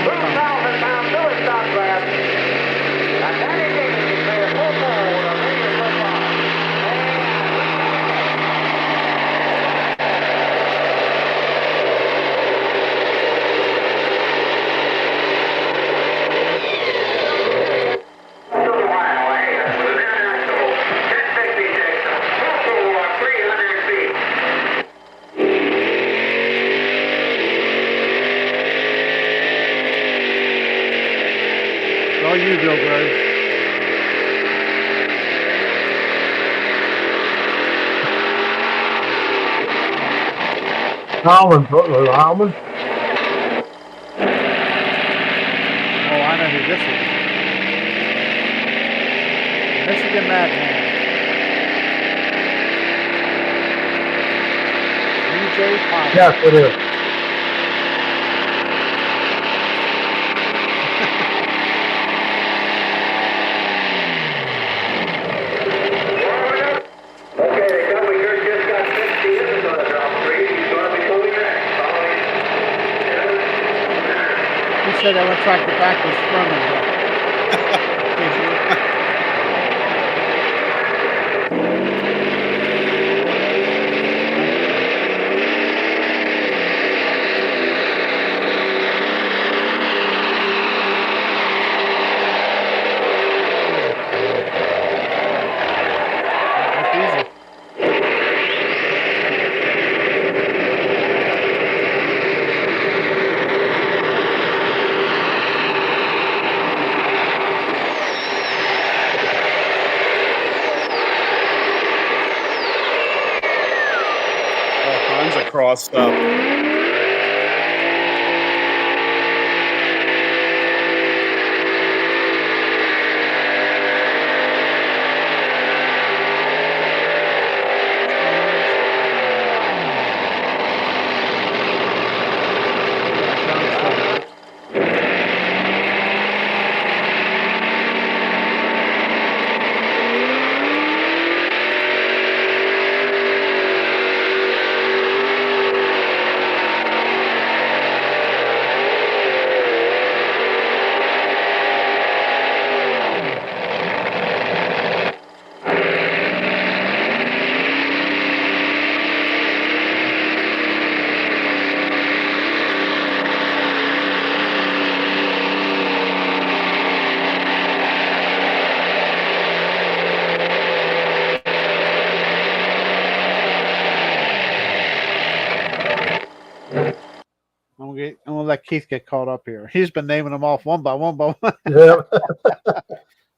Bruce Thousand pound Lewis stock grab. And Danny Davis declares full forward of major football. All you, Bill Groves. Almond. Oh, I know who this is. Michigan Madman. DJ Pine. Yes, it is. Okay, they tell me Kurt just got 60 inches on the drop three. He's going to be moving next. He said I would track the back was from him. Crossed up. I'm gonna let Keith get caught up here. He's been naming them off one by one by one. Yeah.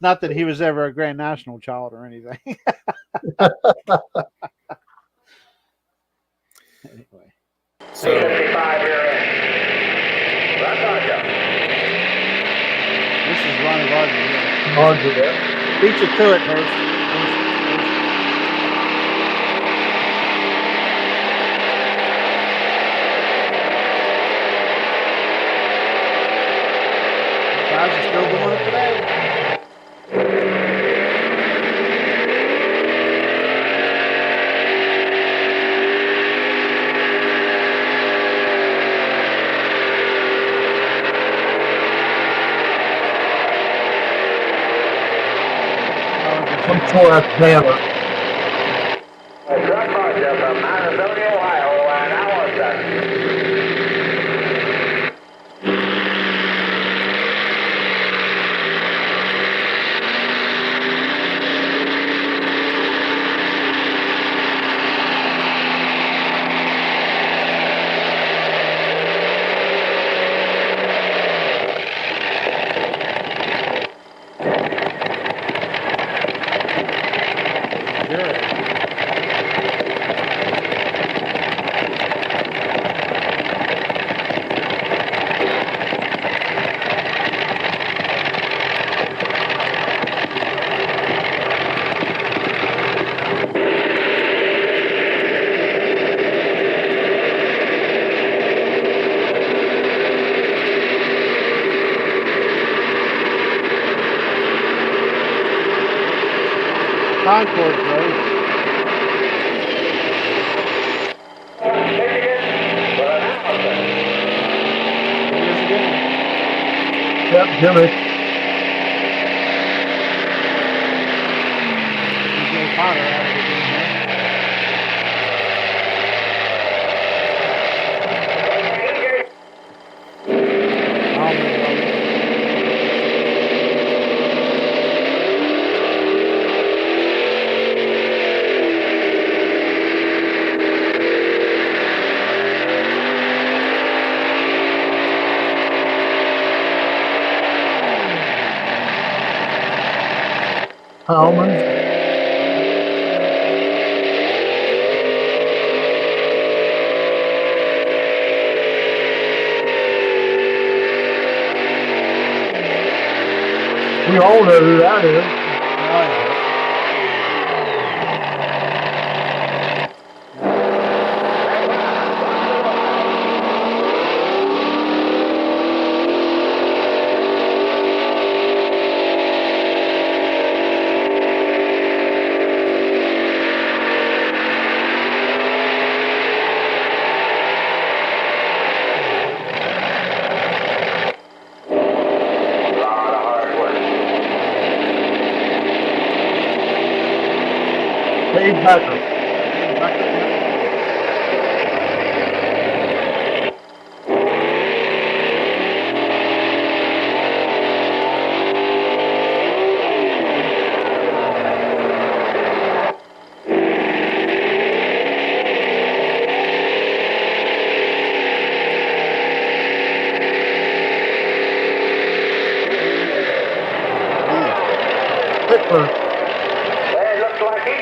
Not that he was ever a Grand National child or anything. Anyway. So 55 here in. This is Ronnie Gardner here. Roger that. Beat you to it, Hurst. Guys are still doing it today. I'm sure that's Taylor. Truck project from Minnesota, Ohio, and Allison. line cord, bro. Michigan with an Allison. Here's again. Yep, Jimmy. DJ Potter out of the game there. Howman. We all know who that is. Dave Becker. Pittsburgh. It looks like he.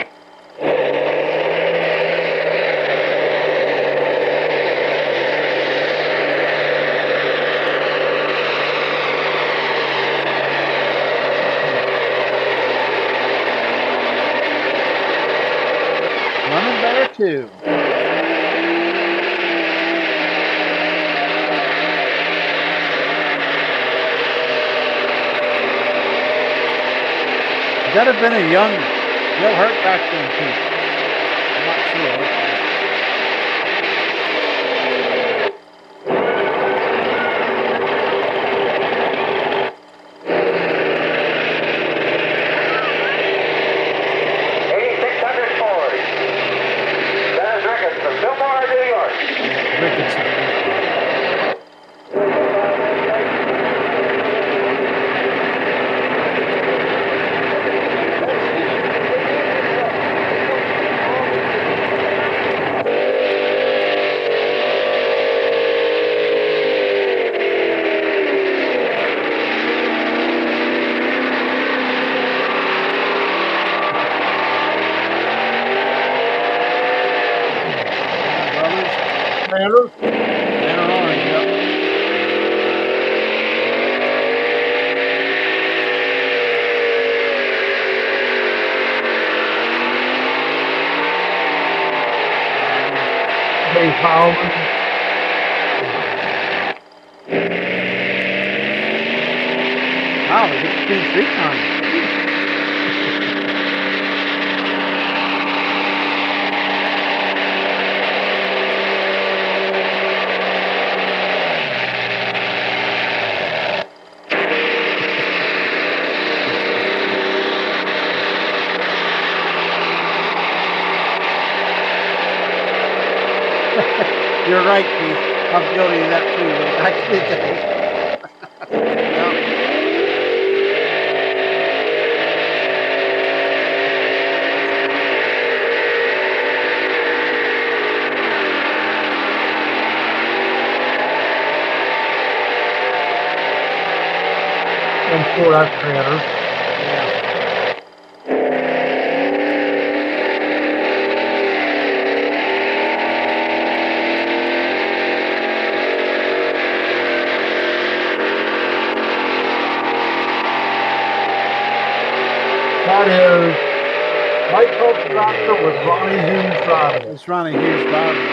Running better too. That have been a young Bill Hurt back then too. I'm not sure. Dennis Ricketts from Fillmore, New York. Ricketson. Tanner. Tanner Orange, yep. Dave Howman. Wow, they get to 3 times. You're right, Keith. I'm guilty of that too. Back in the day. Yeah. I'm sure that's Tanner. Yeah. That is Mike Hope's tractor with Ronnie Hughes driving it. It's Ronnie Hughes driving.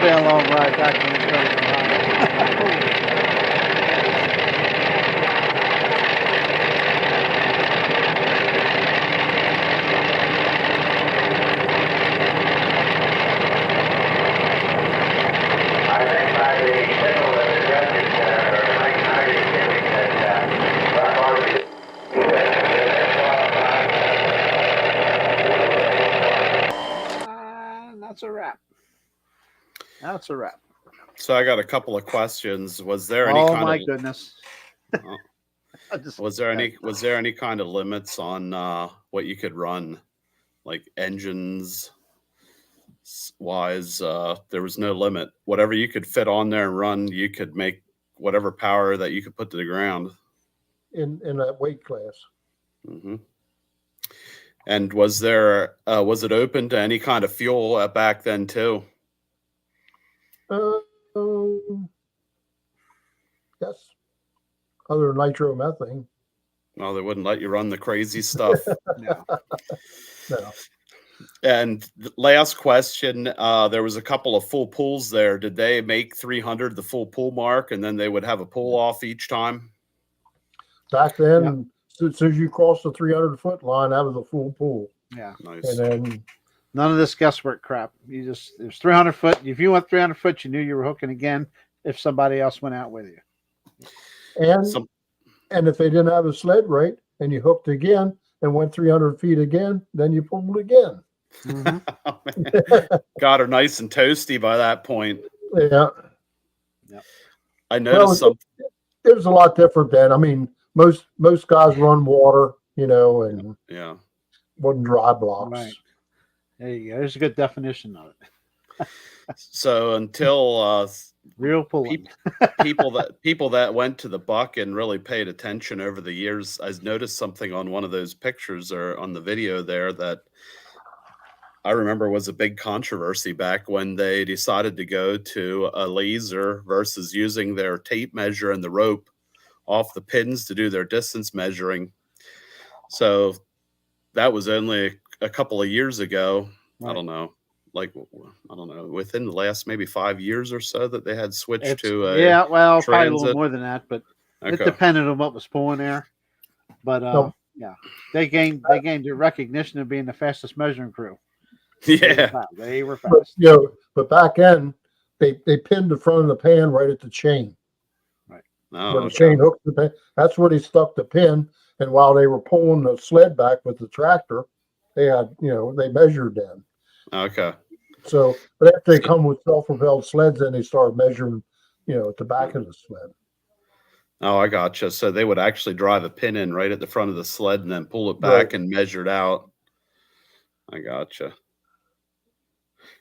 be a long ride back to Northern Ohio. I think by the middle of the judges, late 90s, giving that RV. That's a wrap. That's a wrap. So I got a couple of questions. Was there any Oh kind my of goodness. Oh. I just- was there any kind of limits on what you could run, like engines wise? There was no limit. Whatever you could fit on there and run, you could make whatever power that you could put to the ground. in that weight class. Hmm. And was it open to any kind of fuel back then too? Yes. Other than nitromethane. No, they wouldn't let you run the crazy stuff. No. No. And last question, there was a couple of full pulls there. Did they make 300 the full pull mark, and then they would have a pull off each time? Back then, as soon as you cross the 300-foot line, that was a full pull. Yeah. Nice. And then None of this guesswork crap. You just, there's 300 foot. If you went 300 foot, you knew you were hooking again if somebody else went out with you. And if they didn't have a sled right and you hooked again and went 300 feet again, then you pulled again. Mm-hmm. Got her nice and toasty by that point. Yeah. I noticed something. It was a lot different then. I mean, most guys run water, and Yeah. wasn't dry blocks. Right. There you go. There's a good definition of it. So until Real pulling. people that went to the buck and really paid attention over the years, I noticed something on one of those pictures or on the video there that I remember was a big controversy back when they decided to go to a laser versus using their tape measure and the rope off the pins to do their distance measuring. So that was only a couple of years ago. Right. I don't know, within the last maybe 5 years or so that they had switched to a yeah, well, probably a little transit. more than that, but it Okay. depended on what was pulling there. But No. yeah, they gained their recognition of being the fastest measuring crew. Yeah. They were But, fast. but back then, they pinned the front of the pan right at the chain. Oh, Where the okay. chain hooked the pan. That's where they stuck the pin. And while they were pulling the sled back with the tractor, they had, they measured them. Okay. So, but after they come with self-propelled sleds, then they start measuring, at the back of the sled. Oh, I gotcha. So they would actually drive a pin in right at the front of the sled and then pull it back Right. and measure it out. I gotcha.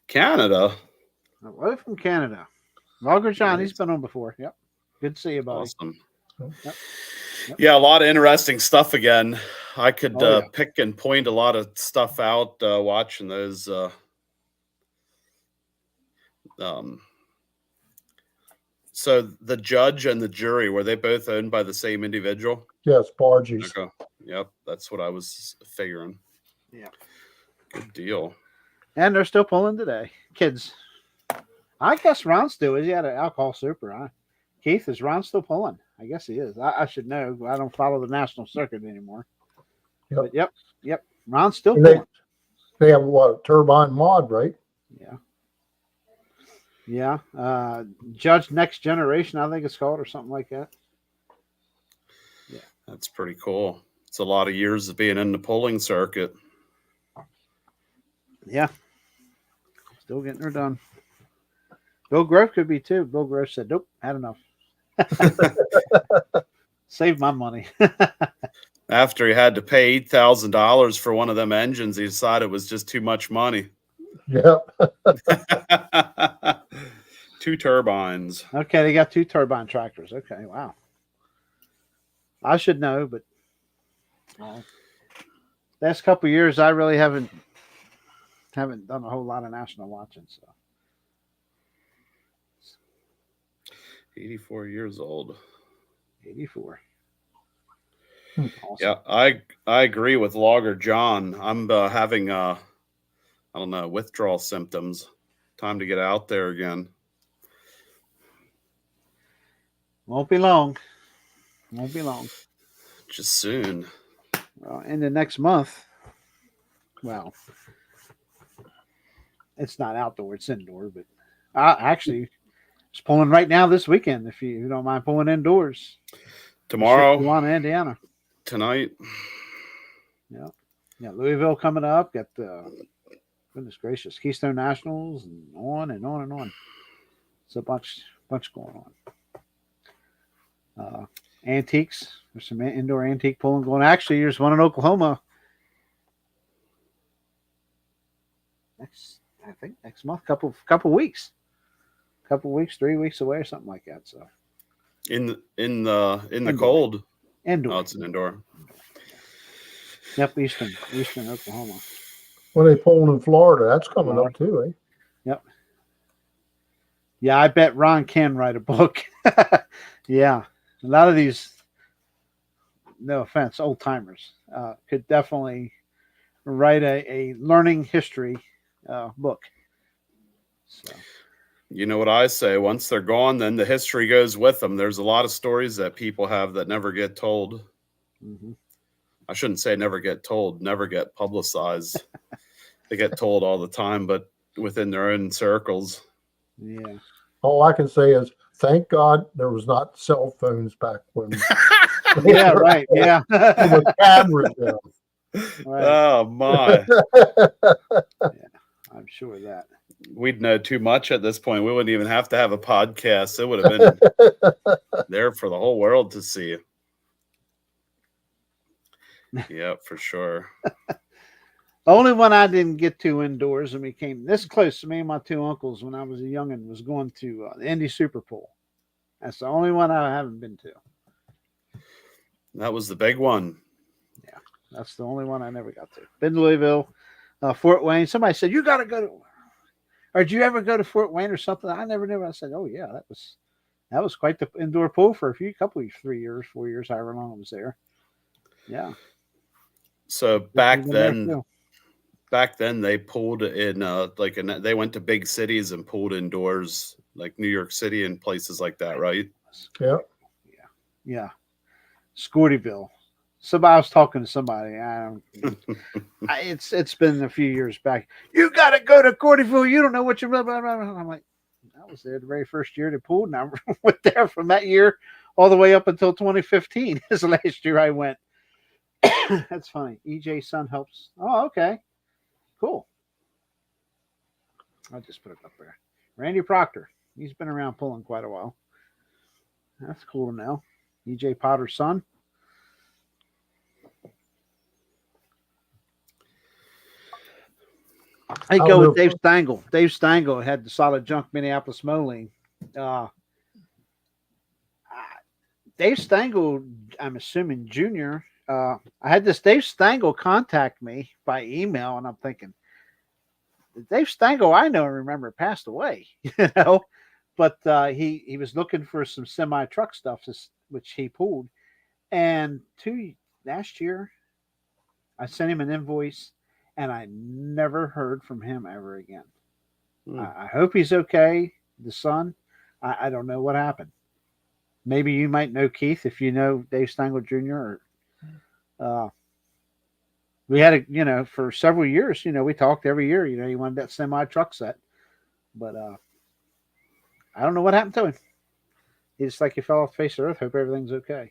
Canada. Away from Canada. Logger John, he's been on before. Yep. Good to see you, buddy. Awesome. Yep. Yeah, a lot of interesting stuff again. I could Oh, yeah. pick and point a lot of stuff out watching those. So the judge and the jury, were they both owned by the same individual? Yes, barges. Okay. Yep, that's what I was figuring. Yeah. Good deal. And they're still pulling today. Kids. I guess Ron still is. He had an alcohol super, huh? Keith, is Ron still pulling? I guess he is. I should know. I don't follow the national circuit anymore. Yep. But yep. Ron's still And pulling. they have what, turbine mod, right? Yeah. Yeah. Judge Next Generation, I think it's called, or something like that. That's pretty cool. It's a lot of years of being in the pulling circuit. Yeah. Still getting her done. Bill Grove could be too. Bill Grove said, nope, had enough. Save my money. After he had to pay $8,000 for one of them engines, he decided it was just too much money. Yeah. 2 turbines. Okay, they got 2 turbine tractors. Okay, wow. I should know, but last couple of years, I really haven't done a whole lot of national watching. So 84 years old. 84. Hmm. Awesome. Yeah, I agree with Logger John. I'm having withdrawal symptoms Time to get out there again. Won't be long. Won't be long. Just soon. In the next month. Well, it's not outdoor; it's indoor. But actually, it's pulling right now this weekend. If you don't mind pulling indoors. Tomorrow, Duane, Indiana. Tonight. Yeah, Louisville coming up. Got goodness gracious, Keystone Nationals, and on and on and on. It's a bunch going on. Antiques. There's some indoor antique pulling going. Actually, there's one in Oklahoma. I think next month, couple weeks, 3 weeks away or something like that. So In the cold. Indoor. Oh, it's an indoor. Yep, Eastern Oklahoma. When they pulling in Florida, that's coming up too, eh? Yep. Yeah, I bet Ron can write a book. Yeah, a lot of these, no offense, old timers could definitely write a learning history book. So. You know what I say? Once they're gone, then the history goes with them. There's a lot of stories that people have that never get told. Mm-hmm. I shouldn't say never get told, never get publicized. They get told all the time, but within their own circles. Yeah. All I can say is, thank God there was not cell phones back when. Yeah, right. Yeah. With cameras now. Right. Oh my. Yeah, I'm sure of that. We'd know too much at this point. We wouldn't even have to have a podcast. It would have been there for the whole world to see. Yeah, for sure. Only one I didn't get to indoors and we came this close to me and my two uncles when I was a youngin' was going to the Indy Super Bowl. That's the only one I haven't been to. That was the big one. Yeah, that's the only one I never got to. Been to Louisville, Fort Wayne. Somebody said, you got to go to, or did you ever go to Fort Wayne or something? I never knew. I said, oh yeah, that was quite the indoor pool for 3 years, 4 years, however long I was there. Yeah. So back then they pulled in they went to big cities and pulled indoors, like New York City and places like that, right? Yeah. Yeah. Scortyville. I was talking to somebody. It's been a few years back. You got to go to Scortyville. You don't know what you're. Blah, blah, blah. I'm like, I was there the very first year they pulled, and I went there from that year all the way up until 2015. Is the last year I went. That's funny. EJ's son helps. Oh, okay. Cool. I'll just put it up there. Randy Proctor. He's been around pulling quite a while. That's cool to know. EJ Potter's son. I go with Dave Stengel. Dave Stengel had the Solid Junk Minneapolis Moline. Dave Stengel, I'm assuming junior. I had this Dave Stengel contact me by email, and I'm thinking, Dave Stengel, I know and remember, passed away, but he was looking for some semi truck stuff, which he pulled. And last year, I sent him an invoice, and I never heard from him ever again. I hope he's okay. The son, I don't know what happened. Maybe you might know Keith if you know Dave Stengel Jr. We had for several years, we talked every year, he wanted that semi truck set, but I don't know what happened to him. He's like he fell off the face of the earth. Hope everything's okay.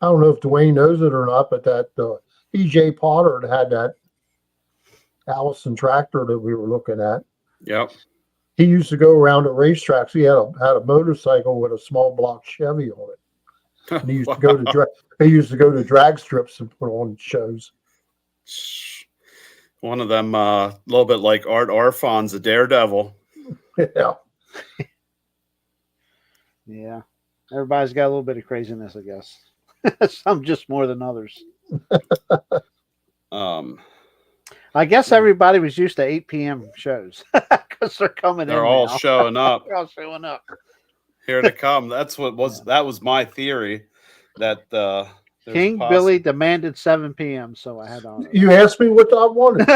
I don't know if Duane knows it or not, but that EJ Potter had that Allison tractor that we were looking at. Yep. He used to go around at racetracks. He had a motorcycle with a small block Chevy on it. And he used to go to drag strips and put on shows. One of them, a little bit like Art Arfon's a daredevil. Yeah. Yeah. Everybody's got a little bit of craziness, I guess. Some just more than others. I guess everybody was used to 8 p.m. shows because they're coming in. They're all showing up. They're all showing up. Here to come. That was my theory that King Billy demanded 7 p.m. So I had on. You asked me what I wanted.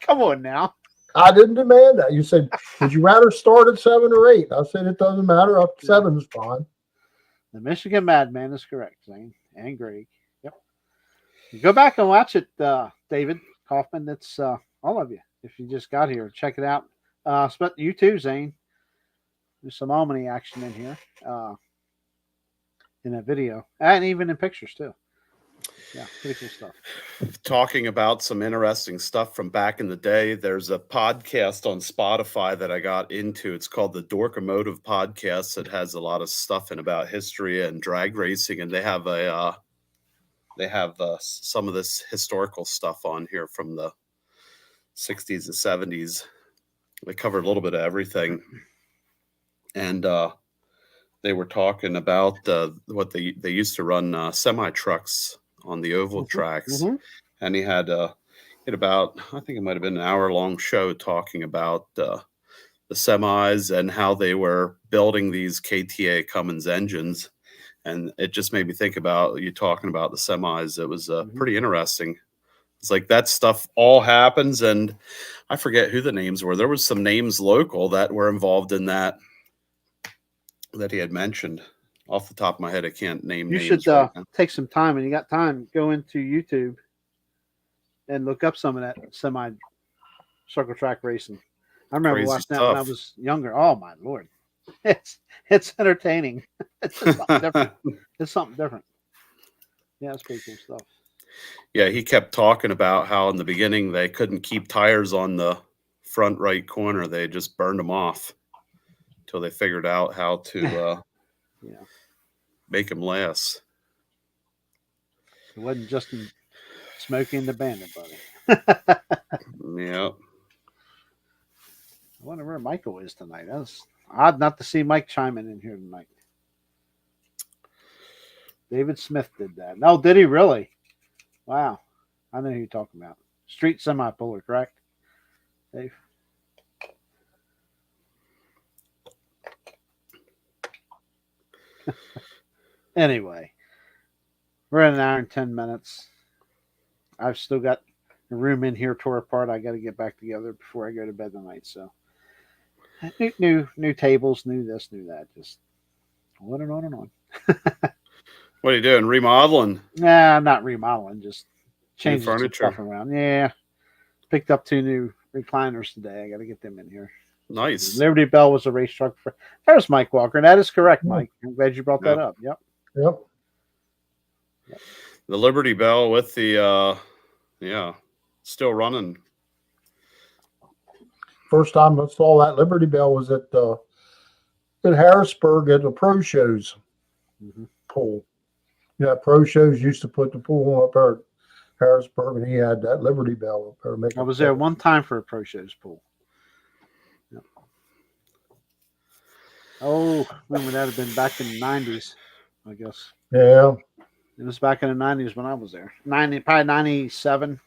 Come on now. I didn't demand that. You said, would you rather start at 7 or 8? I said, it doesn't matter. Up to 7 is fine. The Michigan Madman is correct, Zane and Greg. Yep. You go back and watch it, David Kaufman. That's all of you. If you just got here, check it out. You too, Zane. There's some Omni action in here, in that video, and even in pictures too. Yeah, pretty cool stuff. Talking about some interesting stuff from back in the day, there's a podcast on Spotify that I got into. It's called the Dorkomotive Podcast. It has a lot of stuff in about history and drag racing, and they have some of this historical stuff on here from the 60s and 70s. They covered a little bit of everything, and they were talking about what they used to run semi trucks on the oval tracks, and he had about, I think it might have been an hour-long show talking about the semis and how they were building these KTA Cummins engines, and it just made me think about you talking about the semis. It was pretty interesting. It's like that stuff all happens, and I forget who the names were. There was some names local that were involved in that he had mentioned. Off the top of my head, I can't name names. You should take some time, and you got time, go into YouTube and look up some of that semi circle track racing. I remember watching that when I was younger. Oh my Lord. It's entertaining. It's just something different. It's something different. Yeah, it's pretty cool stuff. Yeah, he kept talking about how in the beginning they couldn't keep tires on the front right corner. They just burned them off until they figured out how to make them last. It wasn't just Smokey and the Bandit, buddy. Yeah. I wonder where Michael is tonight. That's odd not to see Mike chiming in here tonight. David Smith did that. No, did he really? Wow. I know who you're talking about. Street semi-puller, correct? Dave? Anyway, we're at an hour and 10 minutes. I've still got a room in here tore apart. I got to get back together before I go to bed tonight. So new tables, new this, new that. Just on and on and on. What are you doing? Remodeling? Nah, not remodeling. Just changing some furniture stuff around. Yeah, picked up 2 new recliners today. I got to get them in here. Nice. Liberty Bell was a race truck. There's Mike Walker. That is correct, Mike. I'm glad you brought that up. Yep. The Liberty Bell with the still running. First time I saw that Liberty Bell was at Harrisburg at the pro shows pool. Yeah, pro shows used to put the pool up there at Harrisburg, and he had that Liberty Bell up there. I was there one time for a pro shows pool. Yep. Oh, when would that have been? Back in the 90s, I guess. Yeah. It was back in the 90s when I was there. Probably 97,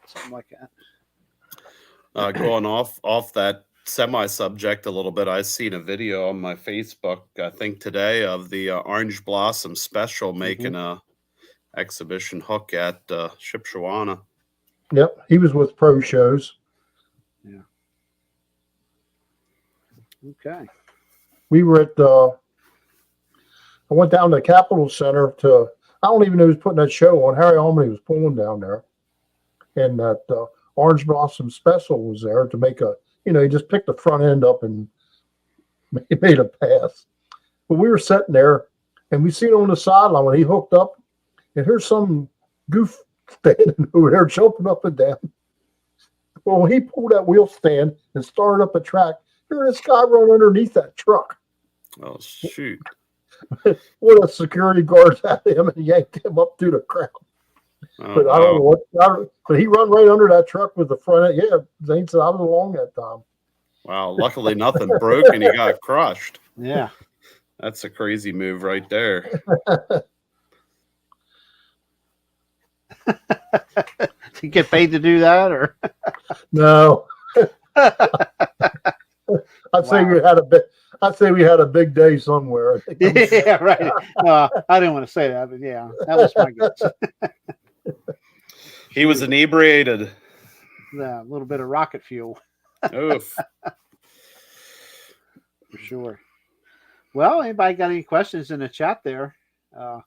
something like that. Going off that semi-subject a little bit, I seen a video on my Facebook, I think today, of the Orange Blossom Special making a exhibition hook at Shipshawana. Yep, he was with pro shows. Yeah. Okay. We were at I went down to the Capitol Center I don't even know who's putting that show on. Harry Allman was pulling down there. And that Orange Blossom Special was there to make he just picked the front end up and made a pass. But we were sitting there, and we seen on the sideline when he hooked up, and here's some goof standing over there jumping up and down. Well, when he pulled that wheel stand and started up a track, here this guy run underneath that truck. Oh, shoot. One of the security guards had him and yanked him up through the crowd. Oh, but I don't know what. But he run right under that truck with the front end. Yeah, Zane said I was along that time. Wow. Luckily, nothing broke and he got crushed. Yeah. That's a crazy move right there. Did you get paid to do that, or? No. I'd say we had a big day somewhere. Yeah, right. I didn't want to say that, but yeah, that was my guess. He was inebriated. Yeah, a little bit of rocket fuel. Oof. For sure. Well, anybody got any questions in the chat there? I'm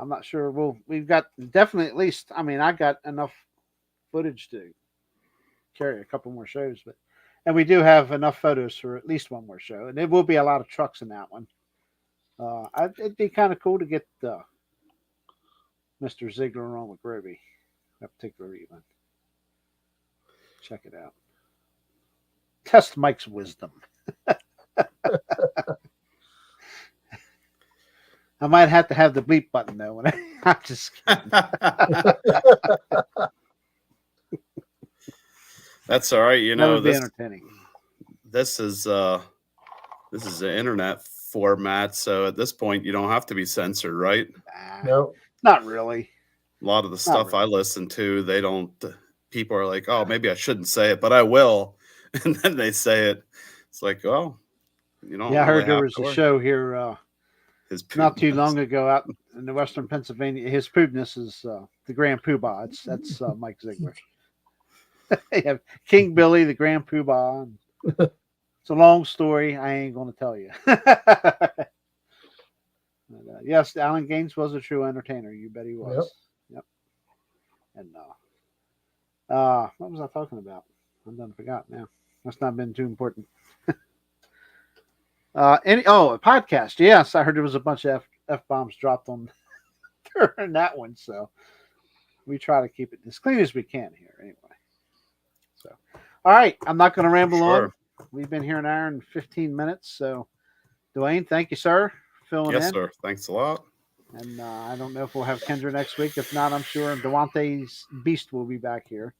not sure. We've got definitely at least. I mean, I got enough footage to carry a couple more shows, and we do have enough photos for at least one more show, and there will be a lot of trucks in that one. It'd be kind of cool to get Mr. Ziegler on with Groby, that particular event. Check it out. Test Mike's wisdom. I might have to have the bleep button though. When I'm just kidding. That's all right. You That know, would be this entertaining. this is an internet format, so at this point you don't have to be censored, right? No. Not really. A lot of the stuff really. I listen to, they don't. People are like, "Oh, maybe I shouldn't say it, but I will," and then they say it. It's like, oh, you know. Yeah, I heard there was a show here not too long ago out in the Western Pennsylvania. His poobness is the Grand Poobah. That's Mike Ziegler. They have King Billy, the Grand Poobah. It's a long story. I ain't going to tell you. But, yes, Alan Gaines was a true entertainer. You bet he was. Yep. And what was I talking about? I'm done forgot now. That's not been too important. A podcast. Yes, I heard there was a bunch of F bombs dropped on during that one. So we try to keep it as clean as we can here anyway. So, all right. I'm not going to ramble on. We've been here an hour and 15 minutes. So, Duane, thank you, sir, for filling in. Yes, sir. Thanks a lot. And I don't know if we'll have Kendra next week. If not, I'm sure Dewante's Beast will be back here.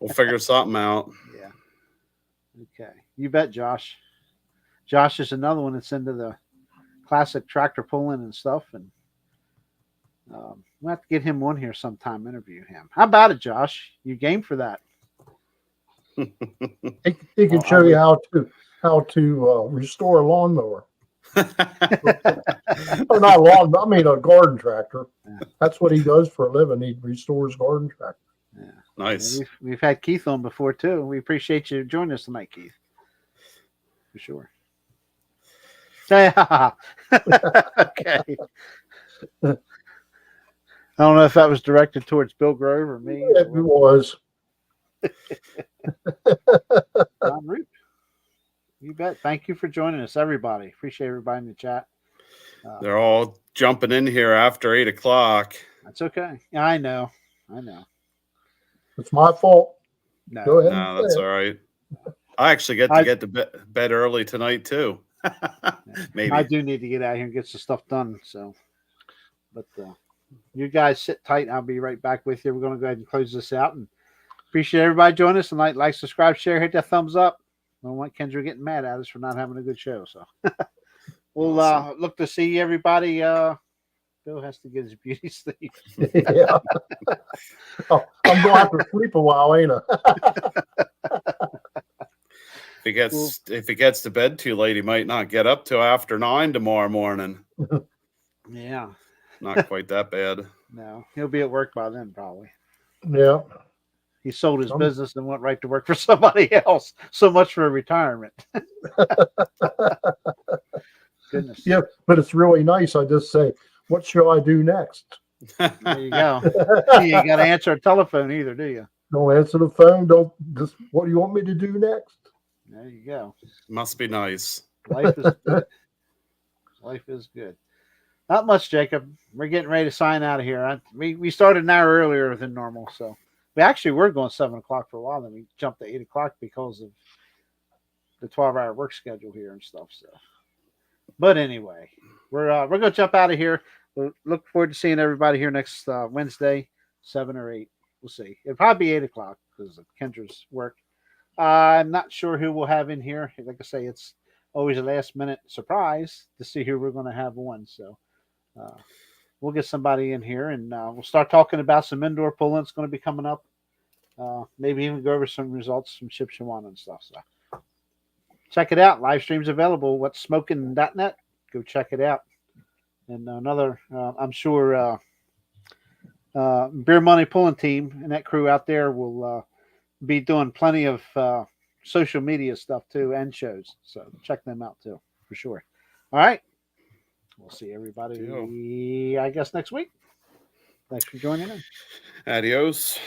We'll figure something out. Yeah. Okay. You bet, Josh. Josh is another one that's into the classic tractor pulling and stuff. And we'll have to get him on here sometime, interview him. How about it, Josh? You game for that? He can show you how to restore a lawnmower. Or not a lawn, I mean a garden tractor. Yeah. That's what he does for a living. He restores garden tractors. Yeah. Nice. We've had Keith on before too. We appreciate you joining us tonight, Keith. For sure. Yeah. Okay. I don't know if that was directed towards Bill Grove or me. It was. En route. You bet. Thank you for joining us, everybody. Appreciate everybody in the chat. They're all jumping in here after 8 o'clock. That's okay. I know. It's my fault. No. Go ahead. No, that's all right. I actually get to bed early tonight too. Maybe I do need to get out here and get some stuff done. So, but you guys sit tight. I'll be right back with you. We're going to go ahead and close this out, and appreciate everybody joining us tonight. Like, subscribe, share, hit that thumbs up. I don't want Kendra getting mad at us for not having a good show. So we'll look to see everybody. Bill has to get his beauty sleep. Yeah. Oh, I'm going to have to sleep a while, ain't I? if he gets to bed too late, he might not get up till after 9 tomorrow morning. Yeah. Not quite that bad. No, he'll be at work by then probably. Yeah. He sold his business and went right to work for somebody else. So much for retirement. Goodness. Yeah, but it's really nice. I just say, what shall I do next? There you go. You got to answer a telephone either, do you? Don't answer the phone. Don't just. What do you want me to do next? There you go. Must be nice. Life is good. Life is good. Not much, Jacob. We're getting ready to sign out of here. We started an hour earlier than normal, so we actually were going 7 o'clock for a while. Then we jumped to 8 o'clock because of the 12-hour work schedule here and stuff. So, but anyway, we're going to jump out of here. We'll look forward to seeing everybody here next Wednesday, 7 or 8. We'll see. It'll probably be 8 o'clock because of Kendra's work. I'm not sure who we'll have in here. Like I say, it's always a last-minute surprise to see who we're going to have on. So we'll get somebody in here, and we'll start talking about some indoor pulling that's going to be coming up. Maybe even go over some results from Chip Shawana and stuff. So check it out. Live streams available. What'ssmoking.net. Go check it out. And another, I'm sure, Beer Money Pulling team and that crew out there will be doing plenty of social media stuff too and shows. So check them out too for sure. All right. We'll see everybody, I guess, next week. Thanks for joining in. Adios.